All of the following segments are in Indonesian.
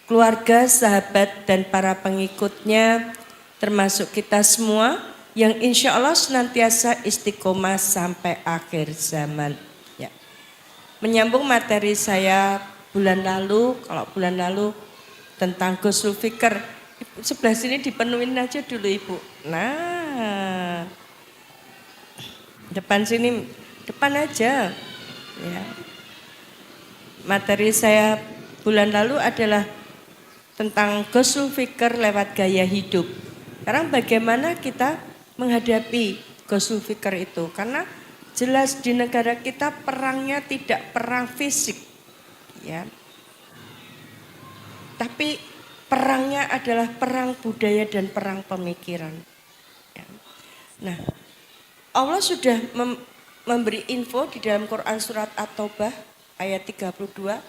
keluarga, sahabat, dan para pengikutnya, termasuk kita semua yang insya Allah senantiasa istiqomah sampai akhir zaman. Ya. Menyambung materi saya bulan lalu, kalau bulan lalu tentang Ghusl Fikr, sebelah sini dipenuhin aja dulu Ibu. Nah, depan sini, depan aja. Ya. Materi saya bulan lalu adalah tentang Ghusl Fikr lewat gaya hidup. Sekarang bagaimana kita menghadapi Ghusl Fikr itu? Karena jelas di negara kita perangnya tidak perang fisik, ya. Tapi perangnya adalah perang budaya dan perang pemikiran. Ya. Nah, Allah sudah memberi info di dalam Quran surat At-Taubah ayat 32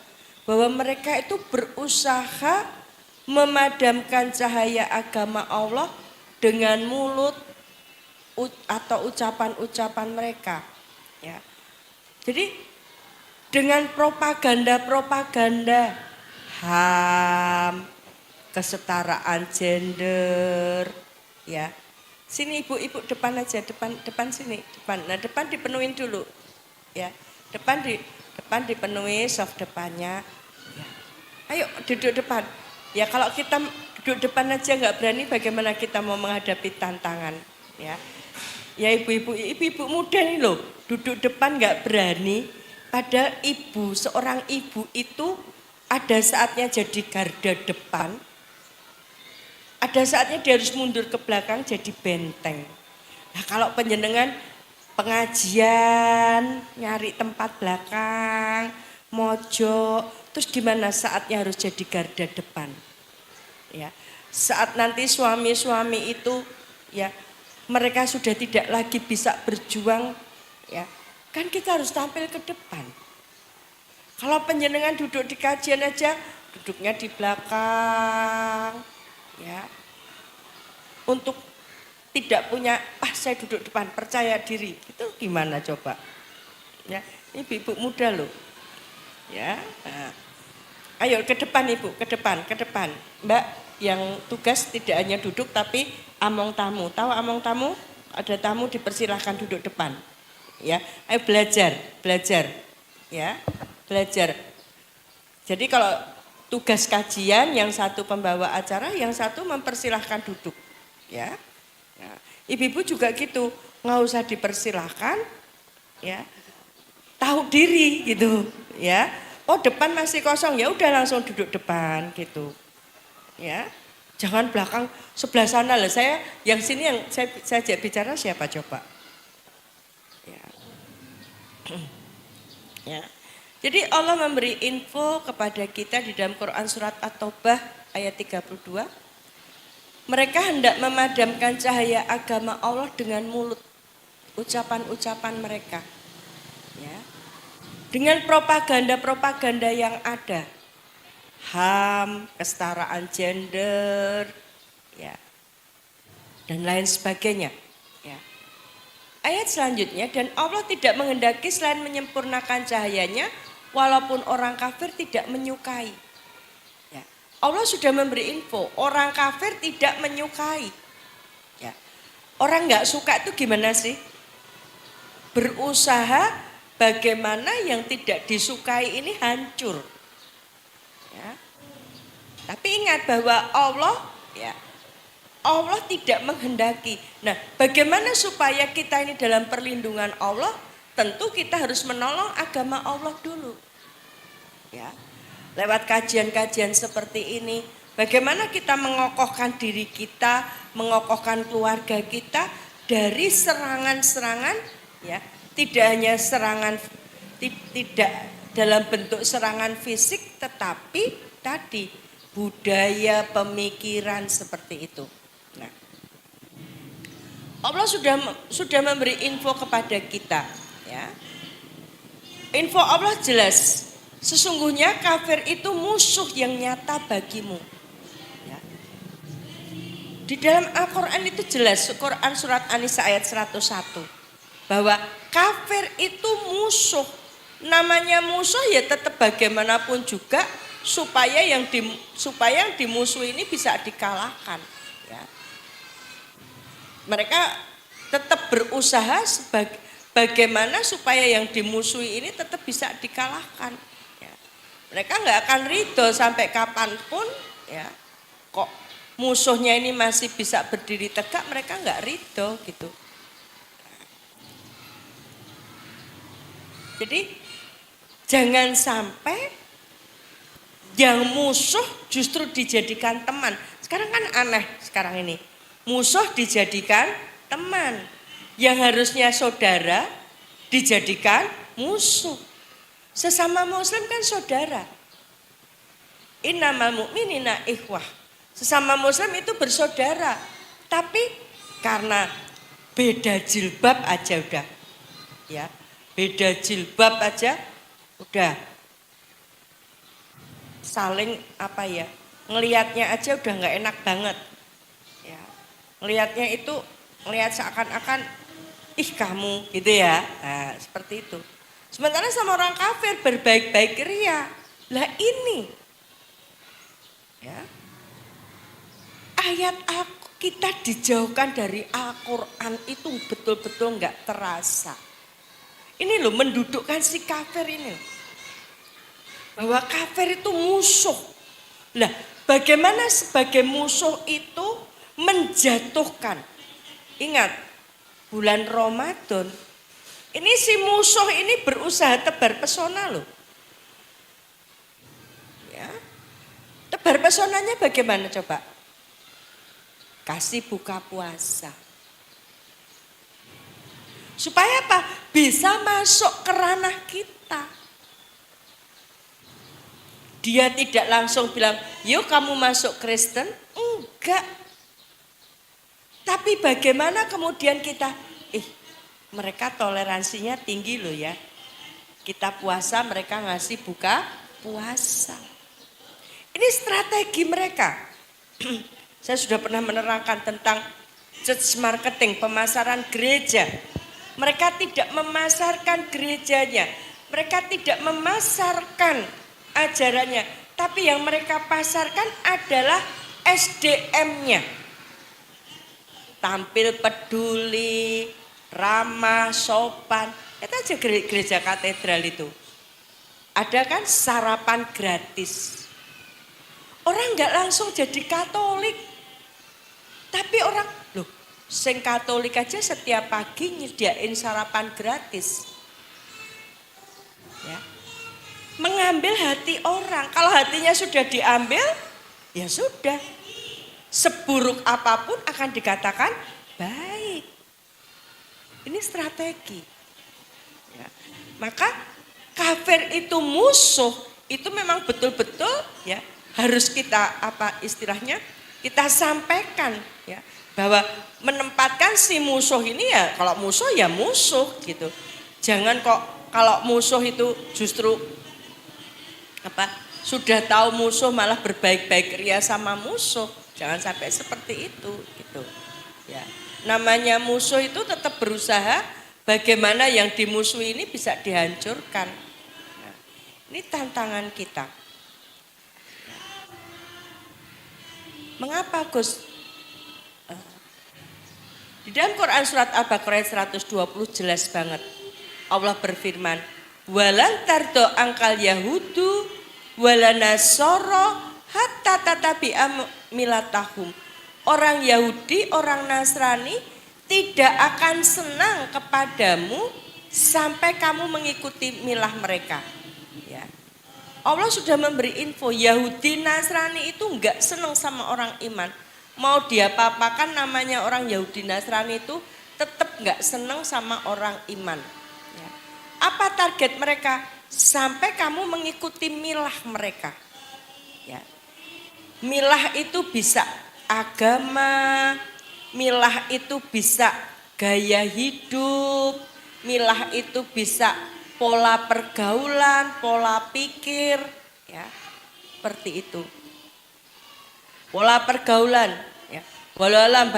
bahwa mereka itu berusaha memadamkan cahaya agama Allah dengan mulut atau ucapan-ucapan mereka. Ya. Jadi dengan propaganda-propaganda HAM, kesetaraan gender, ya. Sini ibu-ibu depan aja, depan sini, depan. Nah, depan dipenuhin dulu. Ya. Depan dipenuhi soft depannya. Ya. Ayo duduk depan. Ya kalau kita duduk depan aja nggak berani, bagaimana kita mau menghadapi tantangan, ya? Ya ibu-ibu muda nih loh, duduk depan nggak berani. Padahal seorang ibu itu ada saatnya jadi garda depan, ada saatnya dia harus mundur ke belakang jadi benteng. Nah kalau penjenengan pengajian nyari tempat belakang, mojok, terus gimana saatnya harus jadi garda depan? Ya, saat nanti suami-suami itu, ya, mereka sudah tidak lagi bisa berjuang, ya, kan kita harus tampil ke depan. Kalau penjenengan duduk di kajian aja, duduknya di belakang, ya, untuk tidak punya, saya duduk depan, percaya diri, itu gimana coba? Ya, ini ibu muda loh. Ya, nah. Ayo ke depan ibu, ke depan. Mbak yang tugas tidak hanya duduk tapi among tamu. Tahu among tamu? Ada tamu dipersilahkan duduk depan. Ya, ayo belajar. Ya, belajar. Jadi kalau tugas kajian yang satu pembawa acara, yang satu mempersilahkan duduk. Ya, nah, ibu-ibu juga gitu, nggak usah dipersilahkan. Ya, tahu diri gitu. Ya. Oh depan masih kosong, ya udah langsung duduk depan gitu, ya. Jangan belakang sebelah sana lah. Saya yang sini yang saya ajak bicara siapa coba? Ya. Ya. Jadi Allah memberi info kepada kita di dalam Quran surat At-Taubah ayat 32. Mereka hendak memadamkan cahaya agama Allah dengan mulut, ucapan-ucapan mereka. Ya. Dengan propaganda-propaganda yang ada, HAM, kesetaraan gender, ya, dan lain sebagainya. Ya. Ayat selanjutnya, dan Allah tidak menghendaki selain menyempurnakan cahayanya, walaupun orang kafir tidak menyukai. Ya. Allah sudah memberi info, orang kafir tidak menyukai. Ya. Orang nggak suka itu gimana sih? Berusaha bagaimana yang tidak disukai ini hancur. Ya. Tapi ingat bahwa Allah tidak menghendaki. Nah, bagaimana supaya kita ini dalam perlindungan Allah? Tentu kita harus menolong agama Allah dulu. Ya. Lewat kajian-kajian seperti ini, bagaimana kita mengokohkan diri kita, mengokohkan keluarga kita dari serangan-serangan, ya. Tidak hanya serangan, tidak dalam bentuk serangan fisik, tetapi tadi budaya, pemikiran seperti itu. Nah, Allah sudah memberi info kepada kita. Ya. Info Allah jelas, sesungguhnya kafir itu musuh yang nyata bagimu. Ya. Di dalam Al-Quran itu jelas, Quran surat An-Nisa ayat 101. Bahwa kafir itu musuh, namanya musuh ya tetap bagaimanapun juga supaya yang dimusuhi ini bisa dikalahkan. Ya. Mereka tetap berusaha bagaimana supaya yang dimusuhi ini tetap bisa dikalahkan. Ya. Mereka nggak akan ridho sampai kapanpun, ya. Kok musuhnya ini masih bisa berdiri tegak, mereka nggak ridho gitu. Jadi jangan sampai yang musuh justru dijadikan teman. Sekarang kan aneh sekarang ini. Musuh dijadikan teman. Yang harusnya saudara dijadikan musuh. Sesama muslim kan saudara. Innamal mu'minina ikhwah. Sesama muslim itu bersaudara. Tapi karena beda jilbab aja udah. Ya. Beda jilbab aja udah saling apa ya, ngelihatnya aja udah nggak enak banget ya, ngelihatnya itu ngelihat seakan-akan ih kamu gitu ya, nah, seperti itu. Sementara sama orang kafir berbaik-baik ria, lah ini ya ayat kita dijauhkan dari Al-Quran itu betul-betul nggak terasa. Ini loh mendudukkan si kafir ini. Bahwa kafir itu musuh. Nah, bagaimana sebagai musuh itu menjatuhkan. Ingat, bulan Ramadan. Ini si musuh ini berusaha tebar pesona loh. Ya. Tebar pesonanya bagaimana coba? Kasih buka puasa. Supaya apa? Bisa masuk ke ranah kita. Dia tidak langsung bilang, yuk kamu masuk Kristen. Enggak. Tapi bagaimana kemudian kita, mereka toleransinya tinggi loh ya. Kita puasa, mereka ngasih buka puasa. Ini strategi mereka. Saya sudah pernah menerangkan tentang church marketing, pemasaran gereja. Mereka tidak memasarkan gerejanya, mereka tidak memasarkan ajarannya, tapi yang mereka pasarkan adalah SDM-nya. Tampil peduli, ramah, sopan. Itu aja gereja katedral itu. Ada kan sarapan gratis. Orang nggak langsung jadi Katolik, tapi orang loh. Sing Katolik aja setiap pagi nyediain sarapan gratis. Ya. Mengambil hati orang. Kalau hatinya sudah diambil, ya sudah. Seburuk apapun akan dikatakan baik. Ini strategi. Ya. Maka kafir itu musuh, itu memang betul-betul ya harus kita apa istilahnya kita sampaikan ya. Bahwa menempatkan si musuh ini ya kalau musuh ya musuh gitu. Jangan kok kalau musuh itu justru apa sudah tahu musuh malah berbaik-baik ria sama musuh. Jangan sampai seperti itu gitu. Ya. Namanya musuh itu tetap berusaha bagaimana yang dimusuhi ini bisa dihancurkan. Nah, ini tantangan kita. Mengapa Gus? Di dalam Quran surat Al-Baqarah 120 jelas banget. Allah berfirman, "Walan tardo angkal Yahudu walanasoro hatta tatabi'a milatahum." Orang Yahudi, orang Nasrani tidak akan senang kepadamu sampai kamu mengikuti milah mereka. Ya. Allah sudah memberi info Yahudi Nasrani itu enggak senang sama orang iman. Mau dia papakan namanya orang Yahudi Nasrani itu tetap nggak seneng sama orang iman. Ya. Apa target mereka? Sampai kamu mengikuti milah mereka. Ya. Milah itu bisa agama, milah itu bisa gaya hidup, milah itu bisa pola pergaulan, pola pikir, ya seperti itu. Pola pergaulan, ya. Walau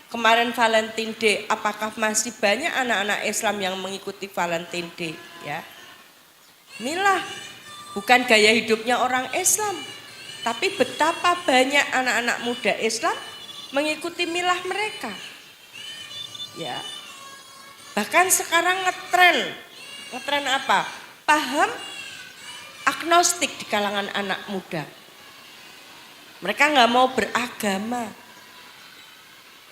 kemarin Valentine Day, apakah masih banyak anak-anak Islam yang mengikuti Valentine Day? Ya, milah Bukan gaya hidupnya orang Islam, tapi betapa banyak anak-anak muda Islam mengikuti milah mereka. Ya. Bahkan sekarang ngetren apa? Paham agnostik di kalangan anak muda. Mereka nggak mau beragama.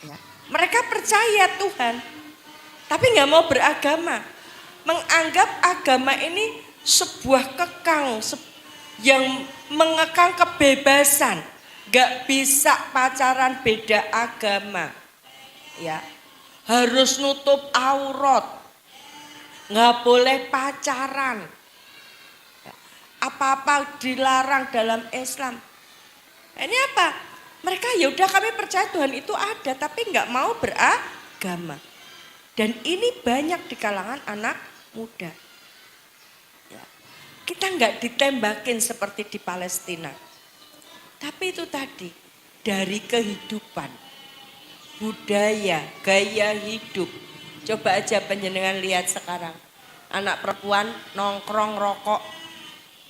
Ya. Mereka percaya Tuhan, tapi nggak mau beragama. Menganggap agama ini sebuah kekang yang mengekang kebebasan. Nggak bisa pacaran beda agama. Ya, harus nutup aurat. Nggak boleh pacaran. Apa-apa dilarang dalam Islam. Ini apa? Mereka ya udah kami percaya Tuhan itu ada, tapi nggak mau beragama. Dan ini banyak di kalangan anak muda. Ya. Kita nggak ditembakin seperti di Palestina. Tapi itu tadi dari kehidupan, budaya, gaya hidup. Coba aja panjenengan lihat sekarang. Anak perempuan nongkrong rokok,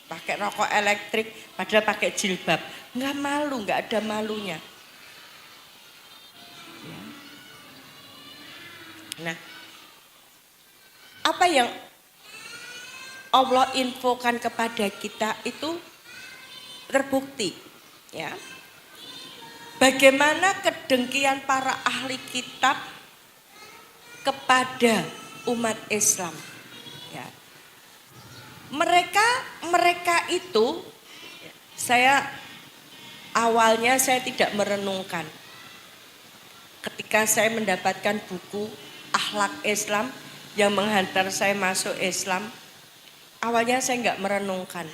pakai rokok elektrik, padahal pakai jilbab. Nggak malu, nggak ada malunya. Nah, apa yang Allah infokan kepada kita itu terbukti, ya. Bagaimana kedengkian para ahli kitab kepada umat Islam, ya. Mereka itu, awalnya saya tidak merenungkan. Ketika saya mendapatkan buku Akhlak Islam yang menghantar saya masuk Islam, awalnya saya nggak merenungkan.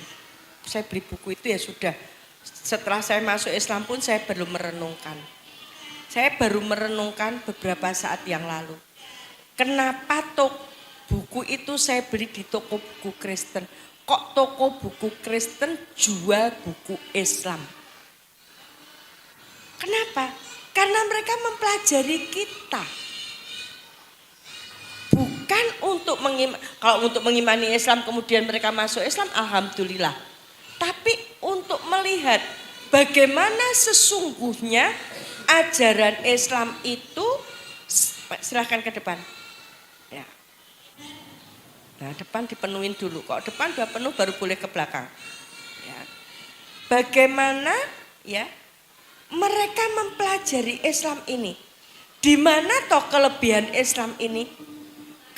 Saya beli buku itu ya sudah. Setelah saya masuk Islam pun saya belum merenungkan. Saya baru merenungkan beberapa saat yang lalu. Kenapa buku itu saya beli di toko buku Kristen? Kok toko buku Kristen jual buku Islam? Kenapa? Karena mereka mempelajari kita. Bukan untuk kalau untuk mengimani Islam kemudian mereka masuk Islam, alhamdulillah. Tapi untuk melihat bagaimana sesungguhnya ajaran Islam itu, silahkan ke depan. Ya. Nah, depan dipenuhin dulu. Kok depan udah penuh baru boleh ke belakang. Ya. Bagaimana ya mereka mempelajari Islam ini. Di mana toh kelebihan Islam ini?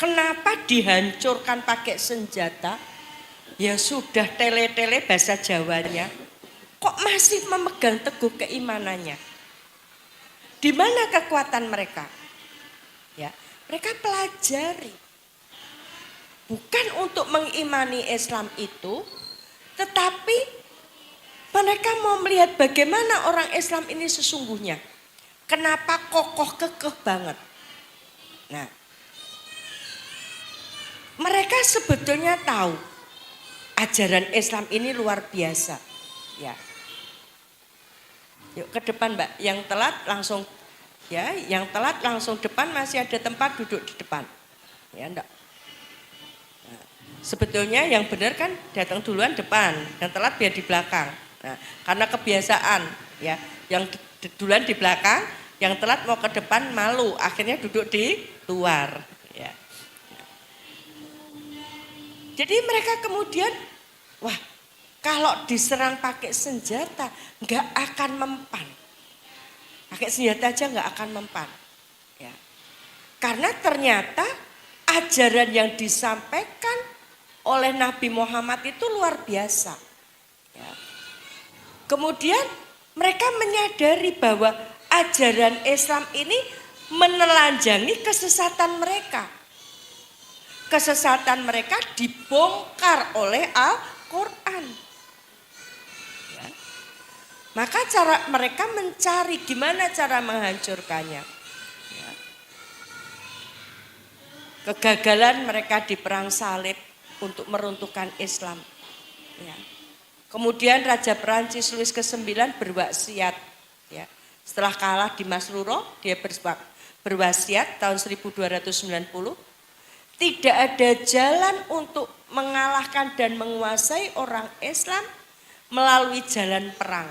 Kenapa dihancurkan pakai senjata? Ya sudah tele-tele bahasa Jawanya. Kok masih memegang teguh keimanannya? Di mana kekuatan mereka? Ya, mereka pelajari. Bukan untuk mengimani Islam itu, tetapi mereka mau melihat bagaimana orang Islam ini sesungguhnya. Kenapa kokoh kekeh banget. Nah, mereka sebetulnya tahu ajaran Islam ini luar biasa. Ya. Yuk ke depan Mbak, yang telat langsung depan, masih ada tempat duduk di depan. Ya enggak. Nah, sebetulnya yang benar kan datang duluan depan, yang telat biar di belakang. Nah, karena kebiasaan ya, yang duluan di belakang, yang telat mau ke depan malu, akhirnya duduk di luar. Ya. Jadi mereka kemudian, wah kalau diserang pakai senjata nggak akan mempan, pakai senjata aja nggak akan mempan. Ya. Karena ternyata ajaran yang disampaikan oleh Nabi Muhammad itu luar biasa. Ya. Kemudian mereka menyadari bahwa ajaran Islam ini menelanjangi kesesatan mereka. Kesesatan mereka dibongkar oleh Al-Quran. Ya. Maka mereka mencari gimana cara menghancurkannya. Ya. Kegagalan mereka di perang salib untuk meruntuhkan Islam. Ya. Kemudian Raja Perancis Louis ke-9 berwasiat. Ya. Setelah kalah di Masruro, dia berwasiat tahun 1290. Tidak ada jalan untuk mengalahkan dan menguasai orang Islam melalui jalan perang.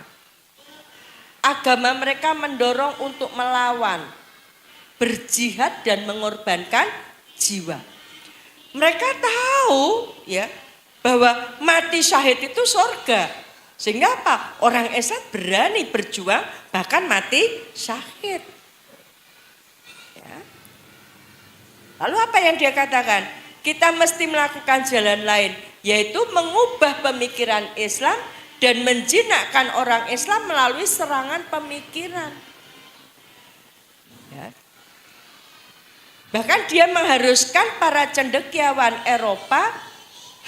Agama mereka mendorong untuk melawan, berjihad dan mengorbankan jiwa. Mereka tahu ya bahwa mati syahid itu surga. Sehingga apa? Orang Islam berani berjuang bahkan mati syahid. Ya. Lalu apa yang dia katakan? Kita mesti melakukan jalan lain, yaitu mengubah pemikiran Islam dan menjinakkan orang Islam melalui serangan pemikiran. Ya. Bahkan dia mengharuskan para cendekiawan Eropa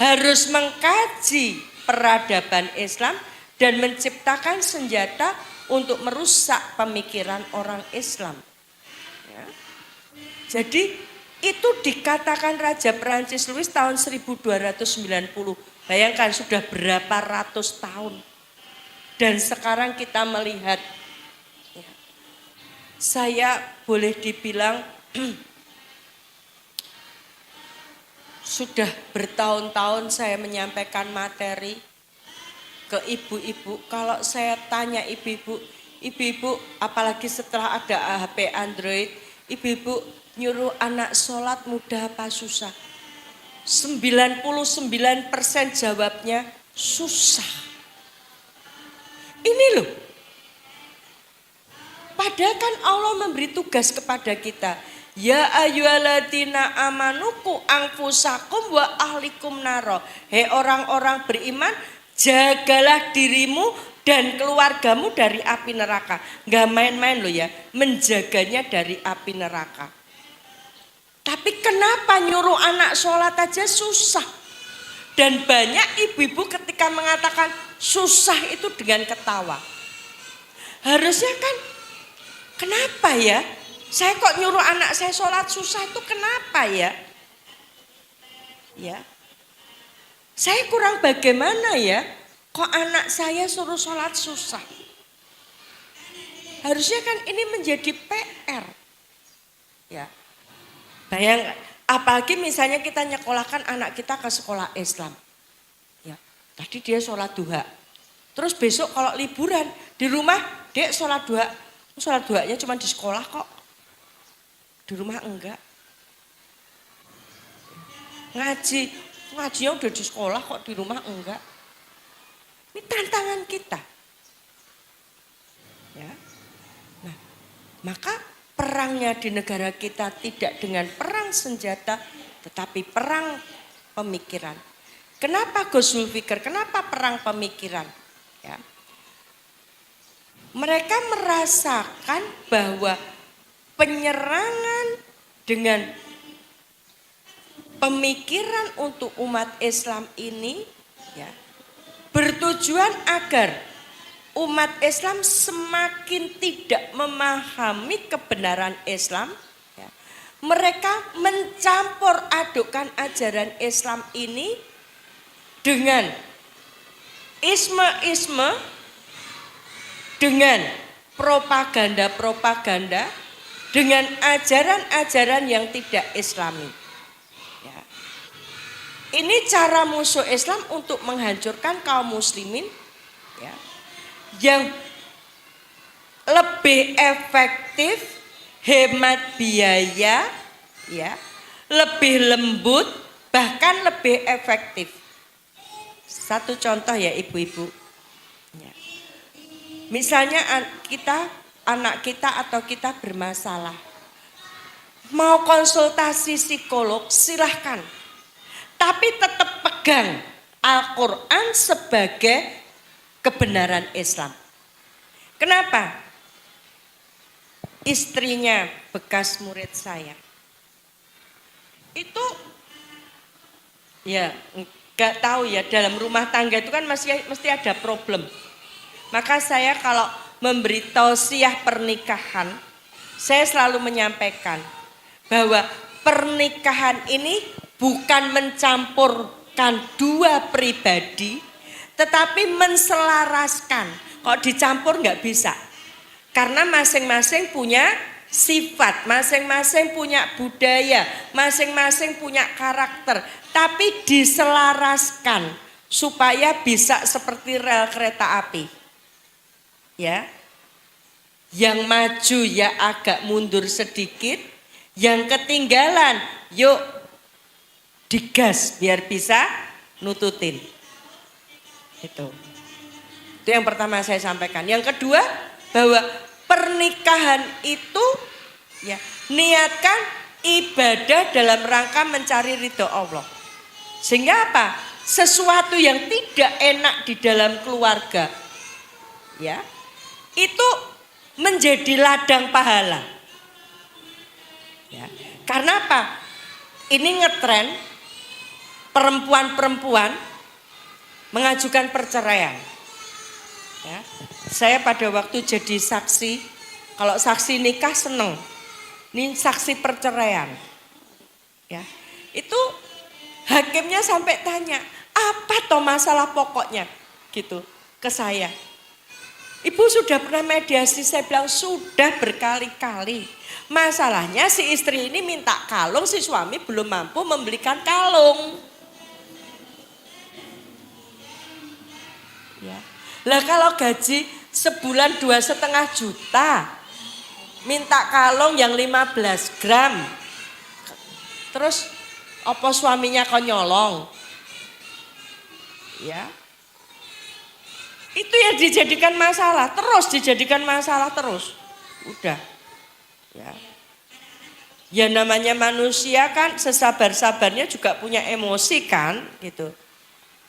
harus mengkaji peradaban Islam dan menciptakan senjata untuk merusak pemikiran orang Islam. Ya. Jadi itu dikatakan Raja Perancis Louis tahun 1290. Bayangkan sudah berapa ratus tahun. Dan sekarang kita melihat, ya, saya boleh dibilang sudah bertahun-tahun saya menyampaikan materi ke ibu-ibu. Kalau saya tanya ibu-ibu apalagi setelah ada HP Android, ibu-ibu nyuruh anak sholat mudah apa susah? 99% jawabnya susah. Ini loh. Padahal kan Allah memberi tugas kepada kita. Ya ayyuhalladzina amanuku anfusakum wa ahlikum naro. Hei orang-orang beriman, jagalah dirimu dan keluargamu dari api neraka. Gak main-main loh ya, menjaganya dari api neraka. Tapi kenapa nyuruh anak sholat aja susah? Dan banyak ibu-ibu ketika mengatakan susah itu dengan ketawa. Harusnya kan, kenapa ya? Saya kok nyuruh anak saya sholat susah itu kenapa ya? Ya, saya kurang bagaimana ya? Kok anak saya suruh sholat susah? Harusnya kan ini menjadi PR. Ya. Bayangkan, apalagi misalnya kita nyekolahkan anak kita ke sekolah Islam. Ya, tadi dia sholat duha. Terus besok kalau liburan di rumah, dia sholat duha. Sholat duhanya cuma di sekolah kok. Di rumah enggak. Ngajinya udah di sekolah kok di rumah enggak. Ini tantangan kita. Ya. Nah, maka perangnya di negara kita tidak dengan perang senjata, tetapi perang pemikiran. Kenapa Gus Zulfikar? Kenapa perang pemikiran? Ya. Mereka merasakan bahwa penyerangan dengan pemikiran untuk umat Islam ini ya, bertujuan agar umat Islam semakin tidak memahami kebenaran Islam. Ya. Mereka mencampur adukan ajaran Islam ini dengan isme-isme, dengan propaganda-propaganda, dengan ajaran-ajaran yang tidak Islami. Ya. Ini cara musuh Islam untuk menghancurkan kaum muslimin ya, yang lebih efektif, hemat biaya, ya, lebih lembut, bahkan lebih efektif. Satu contoh ya ibu-ibu. Ya. Misalnya anak kita atau kita bermasalah, mau konsultasi psikolog silahkan, tapi tetap pegang Al-Quran sebagai kebenaran Islam. Kenapa? Istrinya bekas murid saya. Itu ya nggak tahu ya, dalam rumah tangga itu kan mesti ada problem. Maka saya kalau memberi tausiah pernikahan, saya selalu menyampaikan bahwa pernikahan ini bukan mencampurkan dua pribadi, tetapi menselaraskan. Kalau dicampur nggak bisa, karena masing-masing punya sifat, masing-masing punya budaya, masing-masing punya karakter, tapi diselaraskan supaya bisa seperti rel kereta api. Ya. Yang maju ya agak mundur sedikit, yang ketinggalan yuk digas biar bisa nututin. Itu yang pertama saya sampaikan. Yang kedua, bahwa pernikahan itu ya niatkan ibadah dalam rangka mencari ridho Allah. Sehingga apa? Sesuatu yang tidak enak di dalam keluarga ya itu menjadi ladang pahala. Ya. Karena apa? Ini ngetren perempuan-perempuan mengajukan perceraian. Ya. Saya pada waktu jadi saksi, kalau saksi nikah seneng, ini saksi perceraian. Ya. Itu hakimnya sampai tanya, apa toh masalah pokoknya gitu ke saya. Ibu sudah pernah mediasi, saya bilang sudah berkali-kali. Masalahnya si istri ini minta kalung, si suami belum mampu membelikan kalung. Ya. Lah kalau gaji sebulan 2,5 juta, minta kalung yang 15 gram. Terus apa suaminya kok nyolong? Ya. Itu yang dijadikan masalah, terus dijadikan masalah terus. Udah. Ya. Ya namanya manusia kan sesabar-sabarnya juga punya emosi kan gitu.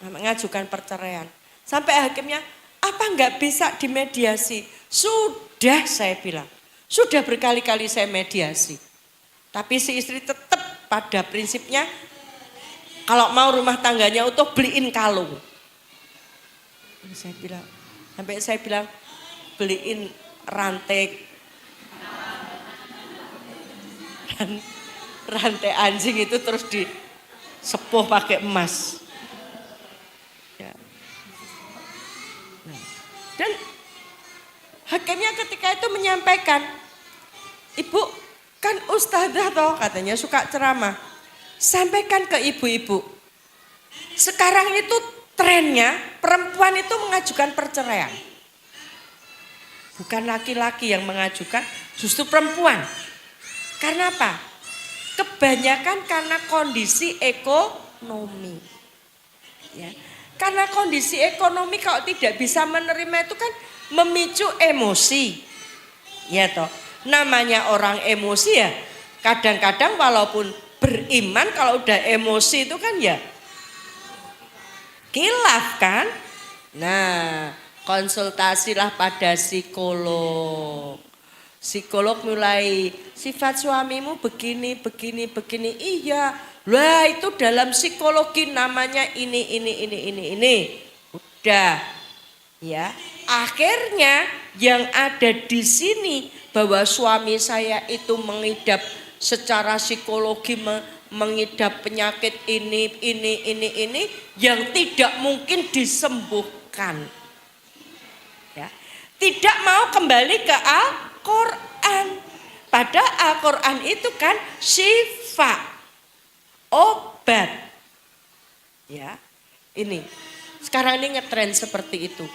Mengajukan perceraian. Sampai hakimnya, apa enggak bisa dimediasi? Sudah saya bilang, sudah berkali-kali saya mediasi. Tapi si istri tetap pada prinsipnya kalau mau rumah tangganya utuh beliin kalung. Sampai saya bilang beliin rantai anjing itu terus disepuh pakai emas. Ya. Nah. Dan hakimnya ketika itu menyampaikan, Ibu kan ustazah toh katanya suka ceramah. Sampaikan ke ibu-ibu. Sekarang itu trennya perempuan itu mengajukan perceraian. Bukan laki-laki yang mengajukan, justru perempuan. Karena apa? Kebanyakan karena kondisi ekonomi. Ya. Karena kondisi ekonomi kalau tidak bisa menerima itu kan memicu emosi. Ya toh. Namanya orang emosi ya kadang-kadang walaupun beriman kalau udah emosi itu kan ya khilaf kan. Nah konsultasilah pada psikolog. Psikolog mulai sifat suamimu begini. Iya lah itu dalam psikologi namanya ini. Udah ya akhirnya yang ada di sini bahwa suami saya itu mengidap secara psikologi mengidap penyakit ini yang tidak mungkin disembuhkan. Ya. Tidak mau kembali ke Al-Quran. Padahal Al-Quran itu kan syifa, obat. Ya, ini sekarang ini ngetren seperti itu.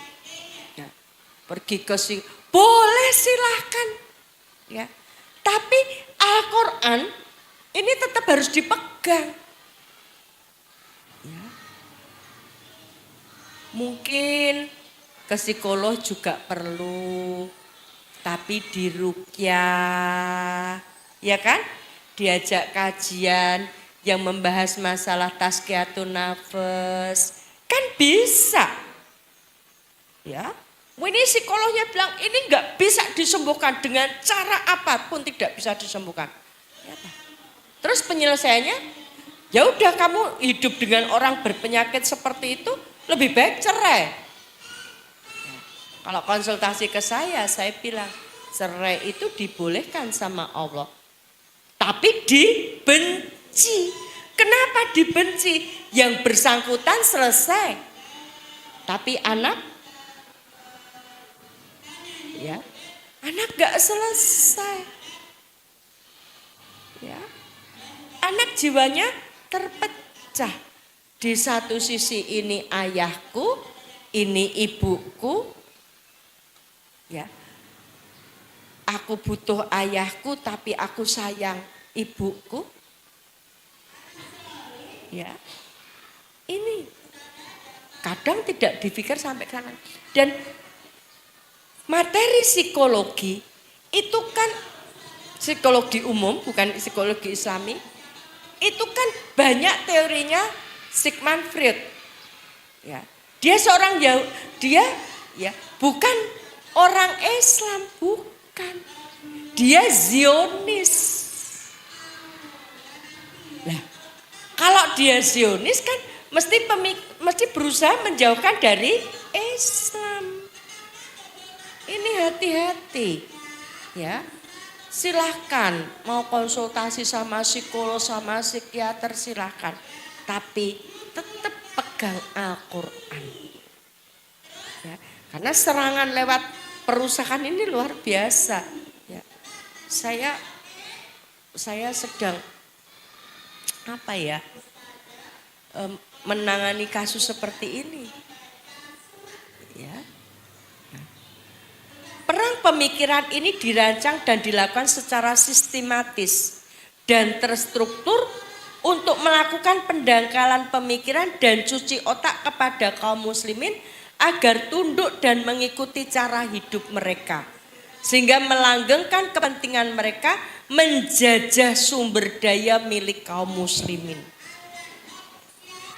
Ya. Pergi ke boleh silahkan. Ya. Tapi Al-Quran ini tetap harus dipegang. Ya. Mungkin ke psikolog juga perlu, tapi diruqyah, ya kan? Diajak kajian yang membahas masalah tazkiyatun nafas, kan bisa. Ya. Ini psikolognya bilang ini nggak bisa disembuhkan dengan cara apapun, tidak bisa disembuhkan. Ya, terus penyelesaiannya, ya udah kamu hidup dengan orang berpenyakit seperti itu lebih baik cerai. Ya, kalau konsultasi ke saya bilang cerai itu dibolehkan sama Allah, tapi dibenci. Kenapa dibenci? Yang bersangkutan selesai, tapi anak. Ya, anak gak selesai. Ya. Anak jiwanya terpecah. Di satu sisi ini ayahku, ini ibuku. Ya. Aku butuh ayahku tapi aku sayang ibuku. Ya. Ini kadang tidak dipikir sampai ke sana. Dan materi psikologi itu kan psikologi umum, bukan psikologi Islami. Itu kan banyak teorinya Sigmund Freud. Ya. Dia seorang dia ya bukan orang Islam, bukan. Dia Zionis. Nah, kalau dia Zionis kan mesti berusaha menjauhkan dari Islam. Ini hati-hati. Ya. Silahkan mau konsultasi sama psikolog, sama psikiater silahkan. Tapi tetap pegang Al-Quran. Ya, karena serangan lewat perusahaan ini luar biasa. Ya, saya sedang menangani kasus seperti ini. Ya. Perang pemikiran ini dirancang dan dilakukan secara sistematis dan terstruktur untuk melakukan pendangkalan pemikiran dan cuci otak kepada kaum muslimin agar tunduk dan mengikuti cara hidup mereka. Sehingga melanggengkan kepentingan mereka menjajah sumber daya milik kaum muslimin.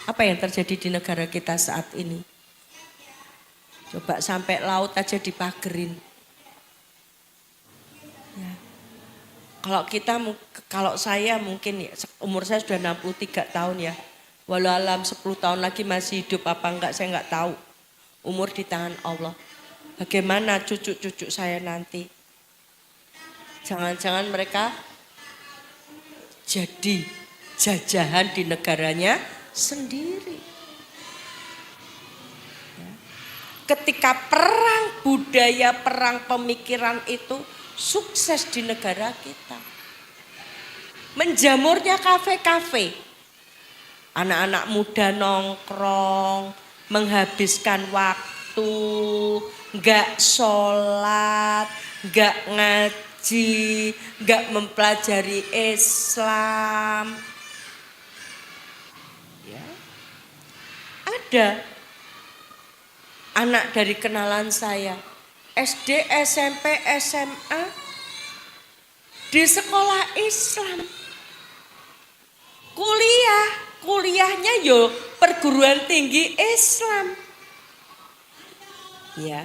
Apa yang terjadi di negara kita saat ini? Coba sampai laut aja dipagerin. Ya. Kalau saya mungkin ya, umur saya sudah 63 tahun ya. Walau alam 10 tahun lagi masih hidup apa enggak saya enggak tahu. Umur di tangan Allah. Bagaimana cucu-cucu saya nanti? Jangan-jangan mereka jadi jajahan di negaranya sendiri. Ya. Ketika perang budaya, perang pemikiran itu sukses di negara kita. Menjamurnya kafe-kafe. Anak-anak muda nongkrong, menghabiskan waktu, enggak sholat, enggak ngaji, enggak mempelajari Islam. Ya. Ada anak dari kenalan saya, SD, SMP, SMA di sekolah Islam. Kuliahnya yo perguruan tinggi Islam. Ya.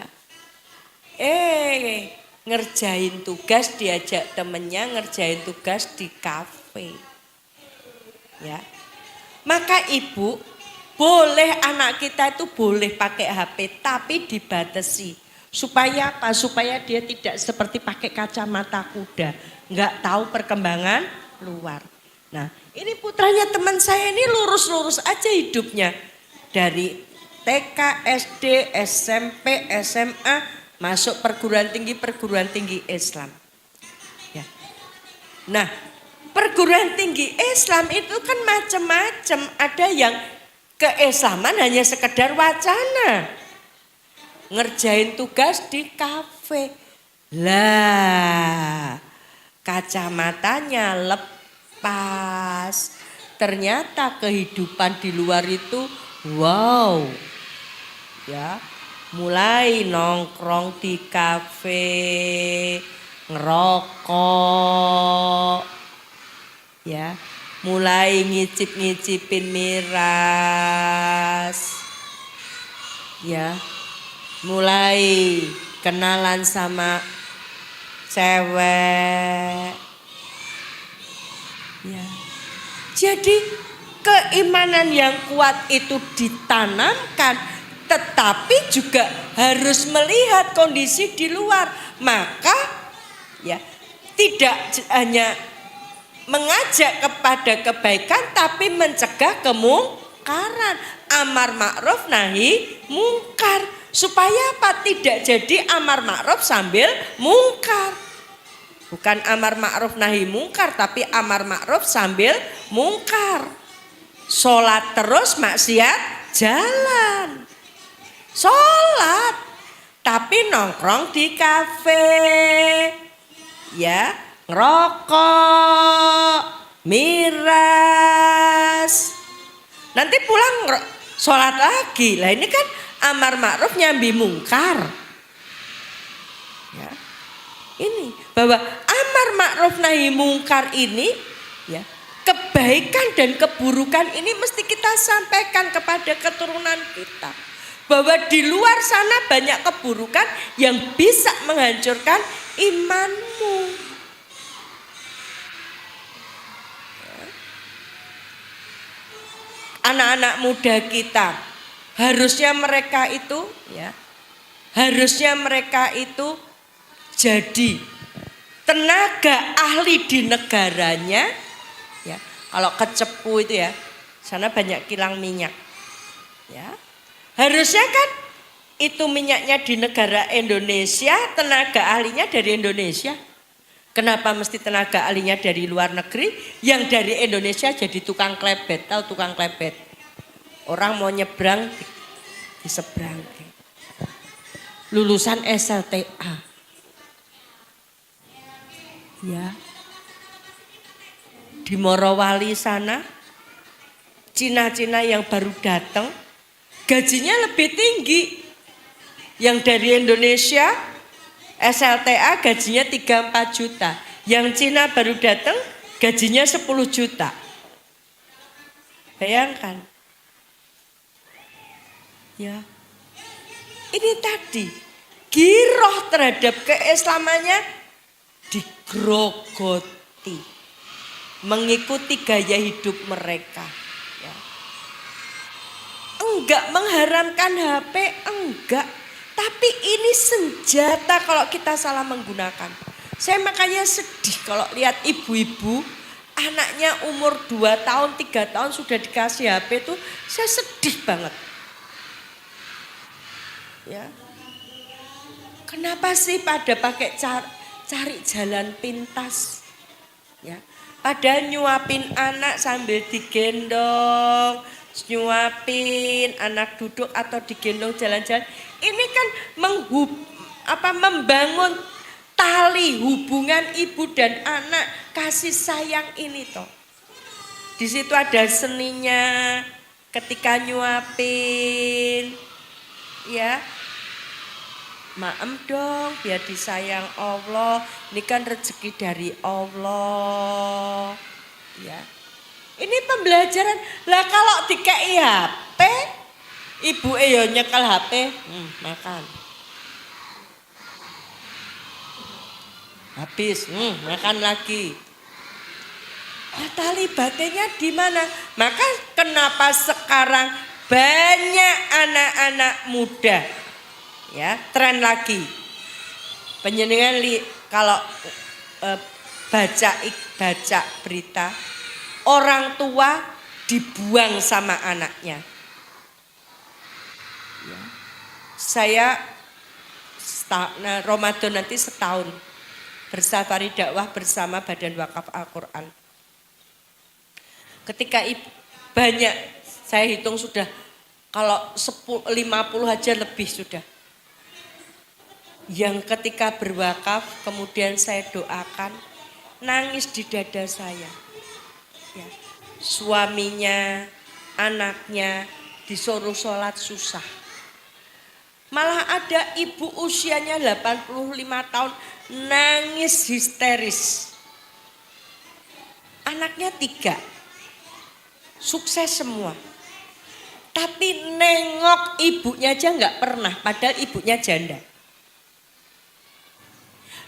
Ngerjain tugas diajak temennya ngerjain tugas di kafe. Ya. Maka ibu boleh anak kita itu boleh pakai HP tapi dibatasi. Supaya apa? Supaya dia tidak seperti pakai kacamata kuda. Enggak tahu perkembangan luar. Nah ini putranya teman saya ini lurus-lurus aja hidupnya. Dari TK, SD, SMP, SMA masuk perguruan tinggi Islam. Ya. Nah perguruan tinggi Islam itu kan macam-macam. Ada yang keislaman hanya sekedar wacana. Ngerjain tugas di kafe. Lah, kacamatanya lepas. Ternyata kehidupan di luar itu wow. Ya, mulai nongkrong di kafe, ngerokok. Ya, mulai ngicip-ngicipin miras. Ya. Mulai kenalan sama cewek. Ya. Jadi keimanan yang kuat itu ditanamkan, tetapi juga harus melihat kondisi di luar. Maka ya tidak hanya mengajak kepada kebaikan tapi mencegah kemungkaran. Amar ma'ruf nahi mungkar. Supaya apa? Tidak jadi amar ma'ruf sambil mungkar. Bukan amar ma'ruf nahi mungkar, tapi amar ma'ruf sambil mungkar. Sholat terus maksiat jalan. Sholat tapi nongkrong di kafe, ya, ngerokok, miras. Nanti pulang sholat lagi. Lah ini kan amar ma'ruf nyambi mungkar. Ya. Ini bahwa amar ma'ruf nahi mungkar ini, ya, kebaikan dan keburukan ini mesti kita sampaikan kepada keturunan kita. Bahwa di luar sana banyak keburukan yang bisa menghancurkan imanmu. Anak-anak muda kita harusnya mereka itu, ya, harusnya mereka itu jadi tenaga ahli di negaranya, ya. Kalau ke Cepu itu, ya, sana banyak kilang minyak, ya. Harusnya kan itu minyaknya di negara Indonesia, tenaga ahlinya dari Indonesia. Kenapa mesti tenaga ahlinya dari luar negeri? Yang dari Indonesia jadi tukang klebet. Tahu tukang klebet? Orang mau nyebrang diseberang. Lulusan SLTA. Ya. Di Morowali sana, Cina-Cina yang baru datang, gajinya lebih tinggi. Yang dari Indonesia SLTA gajinya 3-4 juta. Yang Cina baru datang gajinya 10 juta. Bayangkan. Ya. Ini tadi giroh terhadap keislamannya digrogoti. Mengikuti gaya hidup mereka. Enggak mengharamkan HP, enggak. Tapi ini senjata kalau kita salah menggunakan. Saya makanya sedih kalau lihat ibu-ibu anaknya umur 2 tahun, 3 tahun sudah dikasih HP itu, saya sedih banget. Ya. Kenapa sih pada pakai cari jalan pintas? Ya. Pada nyuapin anak sambil digendong, nyuapin anak duduk atau digendong jalan-jalan. Ini kan membangun tali hubungan ibu dan anak, kasih sayang ini toh. Di situ ada seninya ketika nyuapin, ya. Maem dong biar disayang Allah. Ini kan rezeki dari Allah. Ya. Ini pembelajaran. Lah kalau dikei HP, ibu yo nyekel HP, makan. Habis, makan lagi. Nah, tali batinnya di mana? Maka kenapa sekarang banyak anak-anak muda, ya, tren lagi. Penjenengan kalau baca berita, orang tua dibuang sama anaknya. Ya. Saya Ramadan nanti setahun bersafari dakwah bersama Badan Wakaf Al-Quran. Ketika banyak, saya hitung sudah kalau 50 aja lebih sudah. Yang ketika berwakaf kemudian saya doakan, nangis di dada saya. Ya. Suaminya, anaknya disuruh sholat susah. Malah ada ibu usianya 85 tahun nangis histeris. Anaknya 3, sukses semua. Tapi nengok ibunya aja nggak pernah, padahal ibunya janda.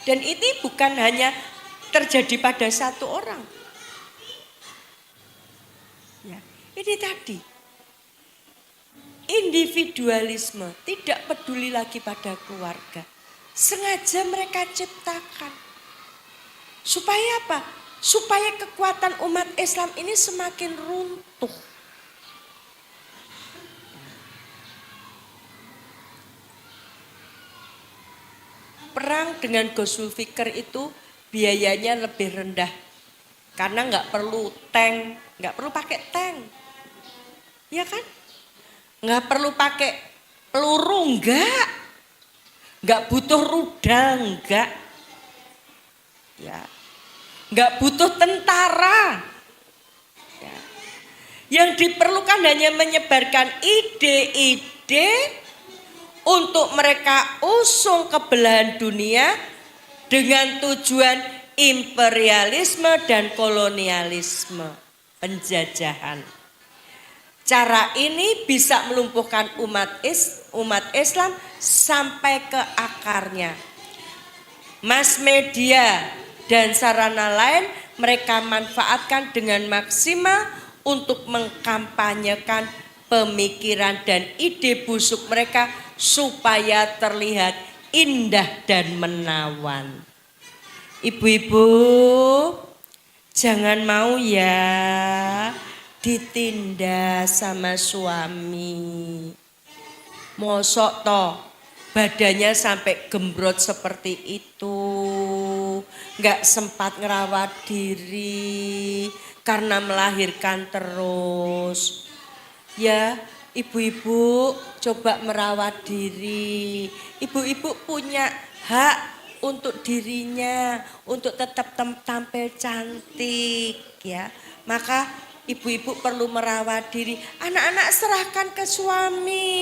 Dan ini bukan hanya terjadi pada satu orang. Ya, ini tadi. Individualisme, tidak peduli lagi pada keluarga. Sengaja mereka ciptakan. Supaya apa? Supaya kekuatan umat Islam ini semakin runtuh. Perang dengan Ghazul Fikr itu biayanya lebih rendah. Karena nggak perlu tank, nggak perlu pakai tank. Ya kan? Nggak perlu pakai peluru, nggak butuh rudal, enggak. Ya. Nggak butuh tentara. Ya. Yang diperlukan hanya menyebarkan ide-ide untuk mereka usung ke belahan dunia dengan tujuan imperialisme dan kolonialisme, penjajahan. Cara ini bisa melumpuhkan umat Islam sampai ke akarnya. Mass media dan sarana lain mereka manfaatkan dengan maksimal untuk mengkampanyekan pemikiran dan ide busuk mereka supaya terlihat indah dan menawan. Ibu-ibu, jangan mau ya ditindas sama suami. Mosok toh badannya sampai gembrot seperti itu, nggak sempat ngerawat diri karena melahirkan terus. Ya, ibu-ibu coba merawat diri. Ibu-ibu punya hak untuk dirinya, untuk tetap tampil cantik ya. Maka ibu-ibu perlu merawat diri. Anak-anak serahkan ke suami.